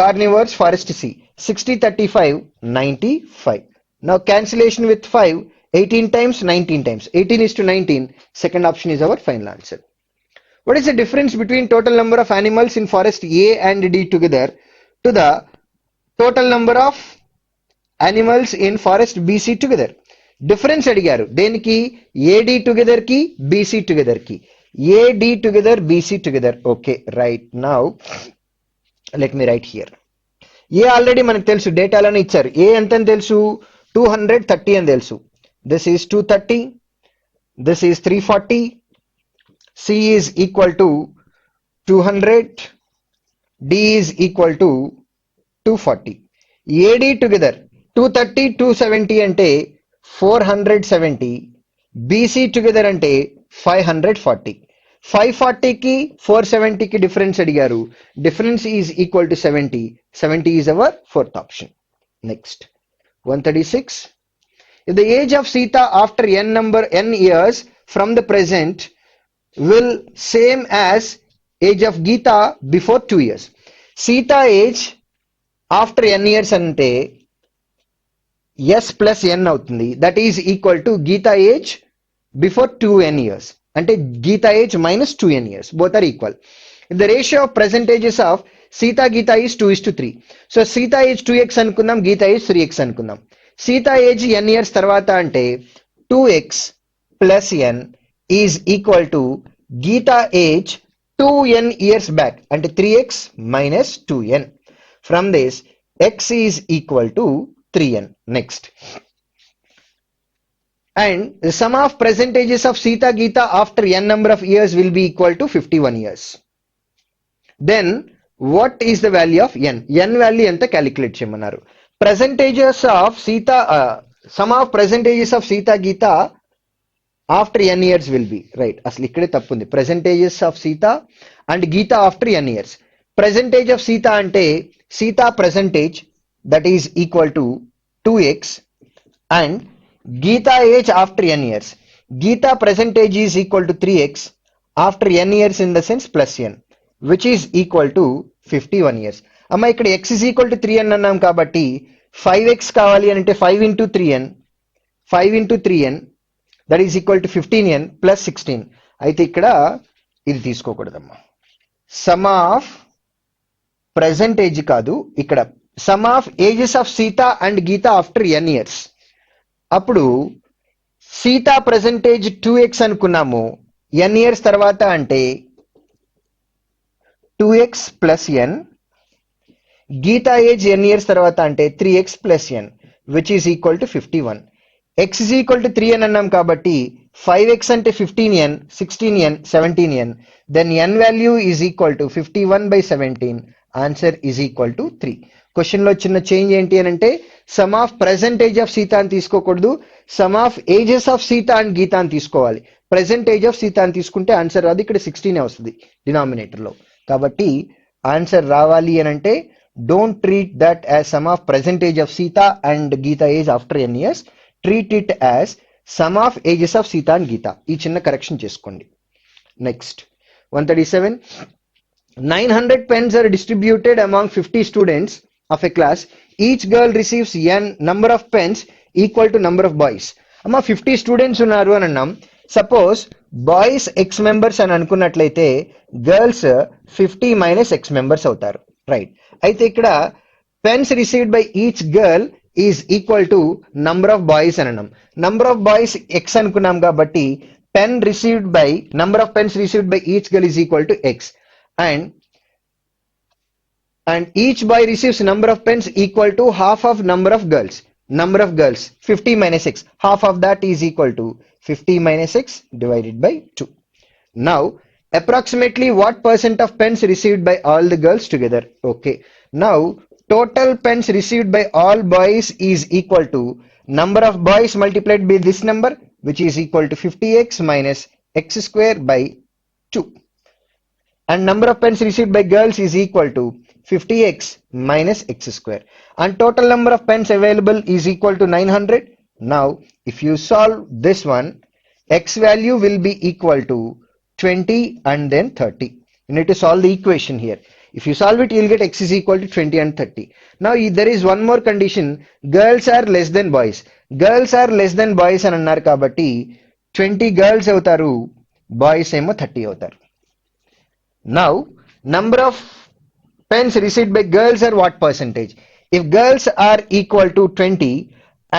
carnivores forest C. 60, 35, 95. Now cancellation with 5, 18 times, 19 times. 18 is to 19. Second option is our final answer. What is the difference between total number of animals in forest A and D together to the total number of animals in forest BC together? Difference అడిగారు దేనికి? AD together కి BC together కి. AD together BC together. Okay, right. Now let me write here. A already మనకు తెలుసు, డేటాలోనే ఇచ్చారు. A ఎంత అని తెలుసు? 230 అని తెలుసు. This is 230, this is 340, C is equal to 200, D is equal to 240. AD together 230, 270 అంటే 470, BC together అంటే 540. 540 కి 470 కి డిఫరెన్స్ అడిగారు. Difference is equal to 70. 70 is our fourth option. Next, 136. If the age of Sita after n years from the present will same as age of Geeta before 2 years. Sita age after n years అంటే s plus n అవుతుంది. That is equal to Geeta age before 2n years. అంటే Geeta age minus 2n years. Both are equal. If the ratio of percentages of Sita Geeta is 2:3. So Sita age 2x అనుకుందాం, Geeta age 3x అనుకుందాం. Sita age n years తర్వాత అంటే 2x plus n is equal to Geeta age 2n years back అంటే 3x minus 2n. From this x is equal to 3n. Next. And the sum of percentages of Sita Geeta after n number of years will be equal to 51 years. Then what is the value of n? N value ఎంత calculate చేయమన్నారు. Percentages of Sita, sum of percentages of Sita Geeta after n years will be, right, అసలు ఇక్కడే తప్పు ఉంది. Percentages of Sita and Geeta after n years. Percentage of Sita అంటే Sita percentage, that is equal to 2x, and Geeta age after n years. Geeta percentage is equal to 3x after n years in the sense plus n, which is equal to 51 years. అమ్మ ఇక్కడ x is equal to 3n అన్నాం కాబట్టి 5x కావాలి అని అంటే 5 into 3n, 5 into 3n, that is equal to 15n plus 16. అయితే ఇక్కడ ఇది తీసుకోకూడదమ్మా. సమ్ ఆఫ్ పర్సెంటేజ్ కాదు, ఇక్కడ sum of ages of Sita and Geeta after n years. అప్పుడు సీతా పర్సెంటేజ్ 2x అనుకున్నాము, n years తర్వాత అంటే 2x plus n, Geeta age n years తర్వాత అంటే 3x plus n, which is equal to 51. x is equal to 3n అన్నాం కాబట్టి 5x అంటే 15n, 16n, 17n, then n value is equal to 51/17. Answer is equal to 3. Question లో చిన్న change ఏంటి అని అంటే sum of percentage of Sita అని తీసుకోకూడదు, sum of ages of Sita and Geeta అని తీసుకోవాలి. పర్సెంటేజ్ ఆఫ్ సీతా అని తీసుకుంటే ఆన్సర్ రాదు, ఇక్కడ 16 వస్తుంది డినామినేటర్ లో. కాబట్టి ఆన్సర్ రావాలి అని అంటే don't treat that as sum of percentage of Sita and Geeta age after n years. Treat it as sum of ages of Sita and Geeta. ఈ చిన్న కరెక్షన్ చేసుకోండి. Next 137. 900 pens are distributed among 50 students of a class. Each girl receives n number of pens equal to number of boys. అమ్మా 50 students ఉన్నారు అని అన్నాం. Suppose boys x members అని అనుకున్నట్లయితే girls 50 minus x members అవుతారు, right. అయితే ఇక్కడ pens received by each girl is equal to number of boys అని అన్నాం. నంబర్ ఆఫ్ బాయ్స్ x అనుకున్నాం కాబట్టి pen received by number of pens received by each girl is equal to x, and each boy receives number of pens equal to half of number of girls. Number of girls 50 minus x, half of that is equal to 50 minus x divided by 2. Now approximately what percent of pens received by all the girls together? Okay, now total pens received by all boys is equal to number of boys multiplied by this number which is equal to 50x minus x square by 2. And number of pens received by girls is equal to 50x minus x square. And total number of pens available is equal to 900. Now, if you solve this one, x value will be equal to 20 and then 30. You need to solve the equation here. If you solve it, you'll get x is equal to 20 and 30. Now, there is one more condition. Girls are less than boys. Girls are less than boys అని అన్నారు కాబట్టి 20 girls అవుతారు, boys ఏమో 30 అవుతారు. Now, number of pens received by girls are what percentage? If girls are equal to 20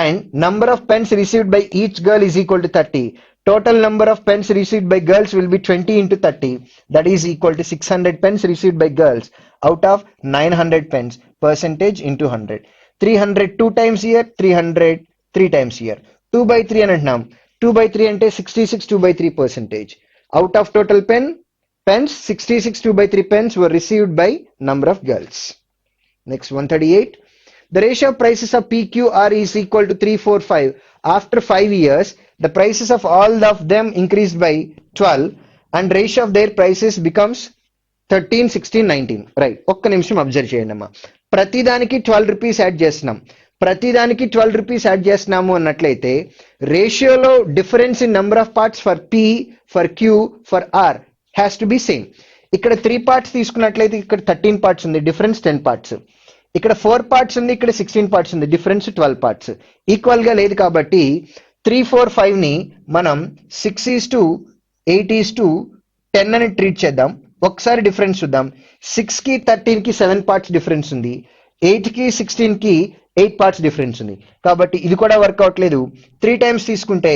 and number of pens received by each girl is equal to 30, total number of pens received by girls will be 20 into 30, that is equal to 600 pens received by girls out of 900 pens, percentage into 100. 300 2 times here, 300 3 times here. 2 by 3 అని అంటున్నాం. 2 by 3 అంటే 66 2 by 3 percentage. Out of total pens, 66 2 by 3 pens were received by number of girls. Next, 138. The ratio of prices of PQR is equal to 345. After 5 years, the prices of all of them increased by 12 and ratio of their prices becomes 13, 16, 19. Right. ఒక్క నిమిషం observe చేయండి అమ్మా. ప్రతిదానికి 12 rupees add చేస్తున్నాం. ప్రతిదానికి 12 rupees add చేస్తున్నాము అన్నట్లయితే రేషియోలో difference in number of parts for P, for Q, for R has to be same. ఇక్కడ 3 parts తీసుకున్నట్లయితే ఇక్కడ 13 parts ఉంది, డిఫరెన్స్ 10 parts. ఇక్కడ 4 parts ఉంది, ఇక్కడ 16 parts ఉంది, డిఫరెన్స్ 12 parts. ఈక్వల్ గా లేదు కాబట్టి 3, 4, 5 ని మనం 6:8:10 అని ట్రీట్ చేద్దాం. ఒకసారి డిఫరెన్స్ చూద్దాం. 6 కి 13 కి 7 parts డిఫరెన్స్ ఉంది, 8 కి 16 కి 8 parts డిఫరెన్స్ ఉంది. కాబట్టి ఇది కూడా వర్క్ అవట్లేదు. 3 times తీసుకుంటే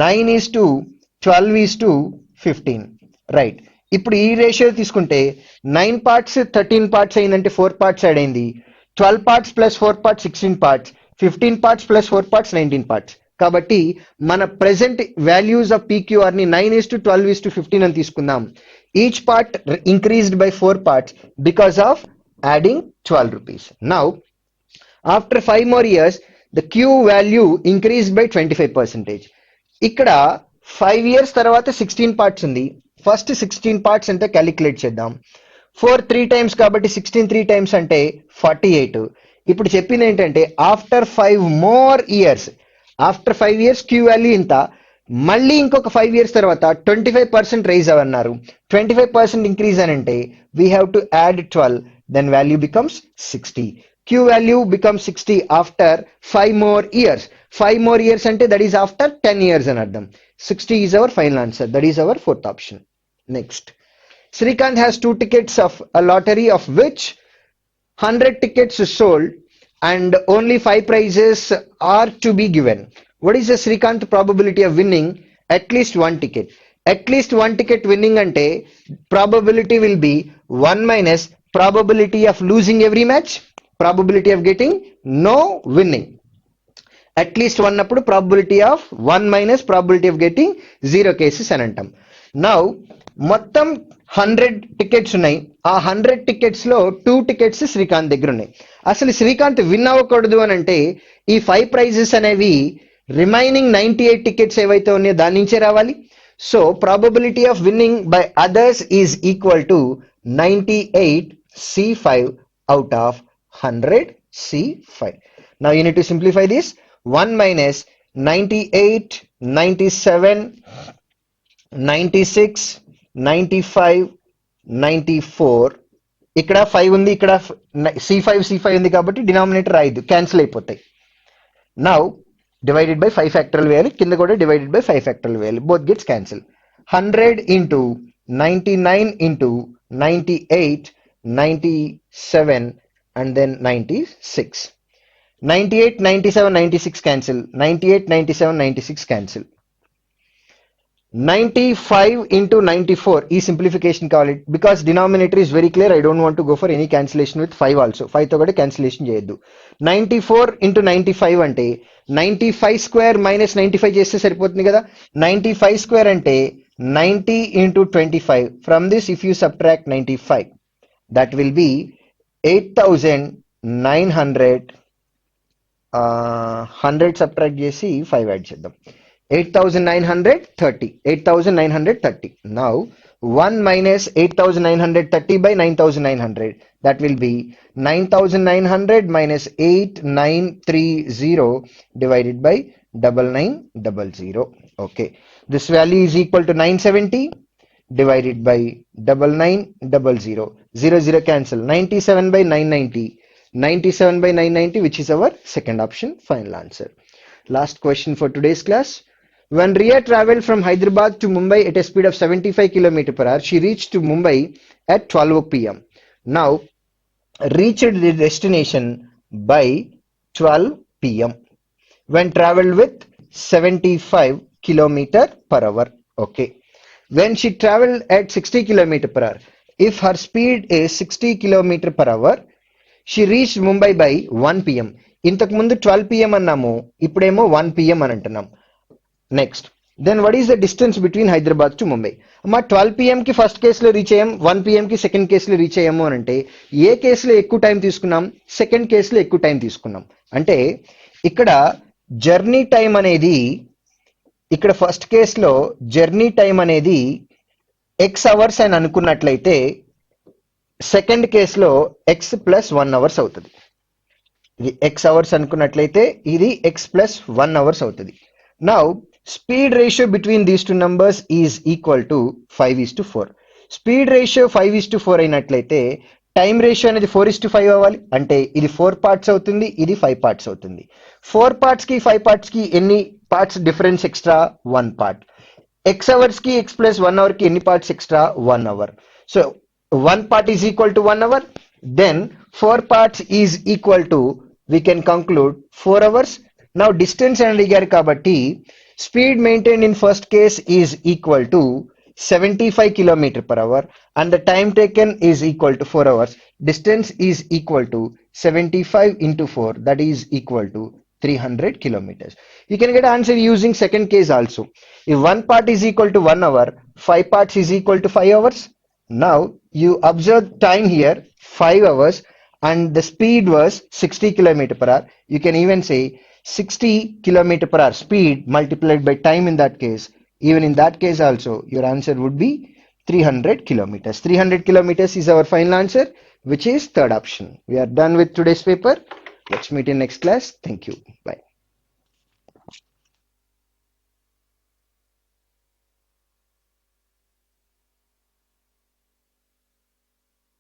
9:12:15. రైట్. ఇప్పుడు ఈ రేషియో తీసుకుంటే 9 parts 13 parts అయిందంటే 4 parts యాడ్ అయింది. 12 parts plus 4 parts 16 parts, 15 parts plus 4 parts 19 parts. కాబట్టి మన ప్రెసెంట్ వాల్యూస్ ఆఫ్ PQR ని 9:12:15 అని తీసుకుందాం. Each part increased by 4 parts because of adding 12 rupees. Now after 5 more years the Q value increased by 25%. ఇక్కడ 5 years తర్వాత 16 parts ఉంది. First 16 parts అంటే calculate చేద్దాం. 4 3 times కాబట్టి 16 3 times అంటే 48. ఇప్పుడు చెప్పింది ఏంటంటే after 5 more years, after 5 years Q value ఇంత, మళ్ళీ ఇంకొక 5 years తర్వాత 25% రైజ్ అవన్నారు. 25% ఇంక్రీజ్ అని అంటే we have to add 12, then value becomes 60. Q value becomes 60 after 5 more years. 5 more years అంటే that is after 10 years అని అర్థం. 60 is our final answer. That is our fourth option. Next, Srikanth has 2 tickets of a lottery of which 100 tickets sold and only 5 prizes are to be given. What is the Srikanth probability of winning at least 1 ticket? At least 1 ticket winning అంటే probability will be 1 minus probability of losing every match, probability of getting no winning. At least 1 అప్పుడు probability of 1 minus probability of getting 0 cases అని అంటాం. Now మొత్తం 100 tickets ఉన్నాయి. ఆ 100 tickets లో 2 tickets Srikanth దగ్గర ఉన్నాయి. అసలు శ్రీకాంత్ విన్ అవ్వకూడదు అని అంటే ఈ 5 ప్రైజెస్ అనేవి రిమైనింగ్ 98 టికెట్స్ ఏవైతే ఉన్నాయో దాని నుంచే రావాలి. So probability of winning by others is equal to 98C5 out of 100C5. Now you need to simplify this. 1 minus 98, 97, 96, 95, 94. ఇక్కడ 5 ఉంది, ఇక్కడ C5 ఉంది కాబట్టి డినామినేటర్ 5 క్యాన్సిల్ అయిపోతాయి. నౌ డివైడెడ్ బై 5 ఫ్యాక్టరల్ వేయాలి, కింద కూడా డివైడెడ్ బై 5 ఫ్యాక్టరల్ వేయాలి. Both gets cancel. 100 into 99 into 98, 97 and then 96. 98, 97, 96 cancel. 98, 97, 96 cancel. 95 into 94 ఈ సింప్లిఫికేషన్ కావాలి. Because denominator is very clear. I don't want to go for any cancellation with 5 also. 5 తో కూడా cancellation చేయొద్దు. 94 into 95 అంటే 95 స్క్వేర్ మైనస్ 95 చేస్తే సరిపోతుంది కదా. 95 స్క్వేర్ అంటే 90 into 25. From this if you subtract 95, that will B 8900. 100 subtract చేసి 5 యాడ్ చేద్దాం. 8,930. 8,930. Now 1 minus 8,930 by 9,900. That will be 9,900 minus 8,930 divided by 9900. Okay. This value is equal to 970 divided by 9900. 0 cancel. 97 by 990. 97 by 990, which is our second option, final answer. Last question for today's class. When Ria traveled from Hyderabad to Mumbai at a speed of 75 km per hour, she reached to Mumbai at 12 p.m. Now, reached the destination by 12 p.m. when traveled with 75 km per hour. Okay. When she traveled at 60 km per hour, if her speed is 60 km per hour, she reached Mumbai by 1 p.m. ఇంతకు ముందు 12 p.m. అన్నాము, ఇప్పుడేమో 1 p.m. అని అంటున్నాం. Next, then what is the distance between Hyderabad to Mumbai? అమ్మా 12 p.m. కి first కేసులో reach అయ్యాం, 1 p.m. కి సెకండ్ కేసులో రీచ్ అయ్యాము అని అంటే ఏ కేసులో ఎక్కువ టైం తీసుకున్నాం? సెకండ్ కేసులో ఎక్కువ టైం తీసుకున్నాం. అంటే ఇక్కడ జర్నీ టైం అనేది, ఇక్కడ ఫస్ట్ కేసులో జర్నీ టైం అనేది ఎక్స్ అవర్స్ అని అనుకున్నట్లయితే సెకండ్ కేసులో ఎక్స్ ప్లస్ 1 అవర్స్ అవుతుంది. ఇది ఎక్స్ అవర్స్ అనుకున్నట్లయితే ఇది ఎక్స్ ప్లస్ 1 అవర్స్ అవుతుంది. Now speed ratio between these two numbers is equal to 5:4. Speed ratio 5:4 అయినట్లయితే టైం రేషియో అనేది 4:5 అవ్వాలి. అంటే ఇది 4 పార్ట్స్ అవుతుంది, ఇది 5 పార్ట్స్ అవుతుంది. 4 పార్ట్స్ కి 5 పార్ట్స్ కి ఎన్ని parts difference extra? 1 part. X hours కి ఎక్స్ ప్లస్ 1 అవర్ కి ఎన్ని parts extra? 1 hour. So 1 part is equal to 1 hour. Then 4 parts is equal to, we can conclude, 4 hours. Now distance and అడిగారు కాబట్టి speed maintained in first case is equal to 75 km per hour and the time taken is equal to 4 hours. Distance is equal to 75 into 4, that is equal to 300 kilometers. You can get answer using second case also. If 1 part is equal to 1 hour, 5 parts is equal to 5 hours. Now you observe time here 5 hours and the speed was 60 km per hour. You can even say 60 km per hour speed multiplied by time in that case. Even in that case also your answer would be 300 kilometers. 300 kilometers is our final answer, which is third option. We are done with today's paper. Let's meet in next class. Thank you. Bye.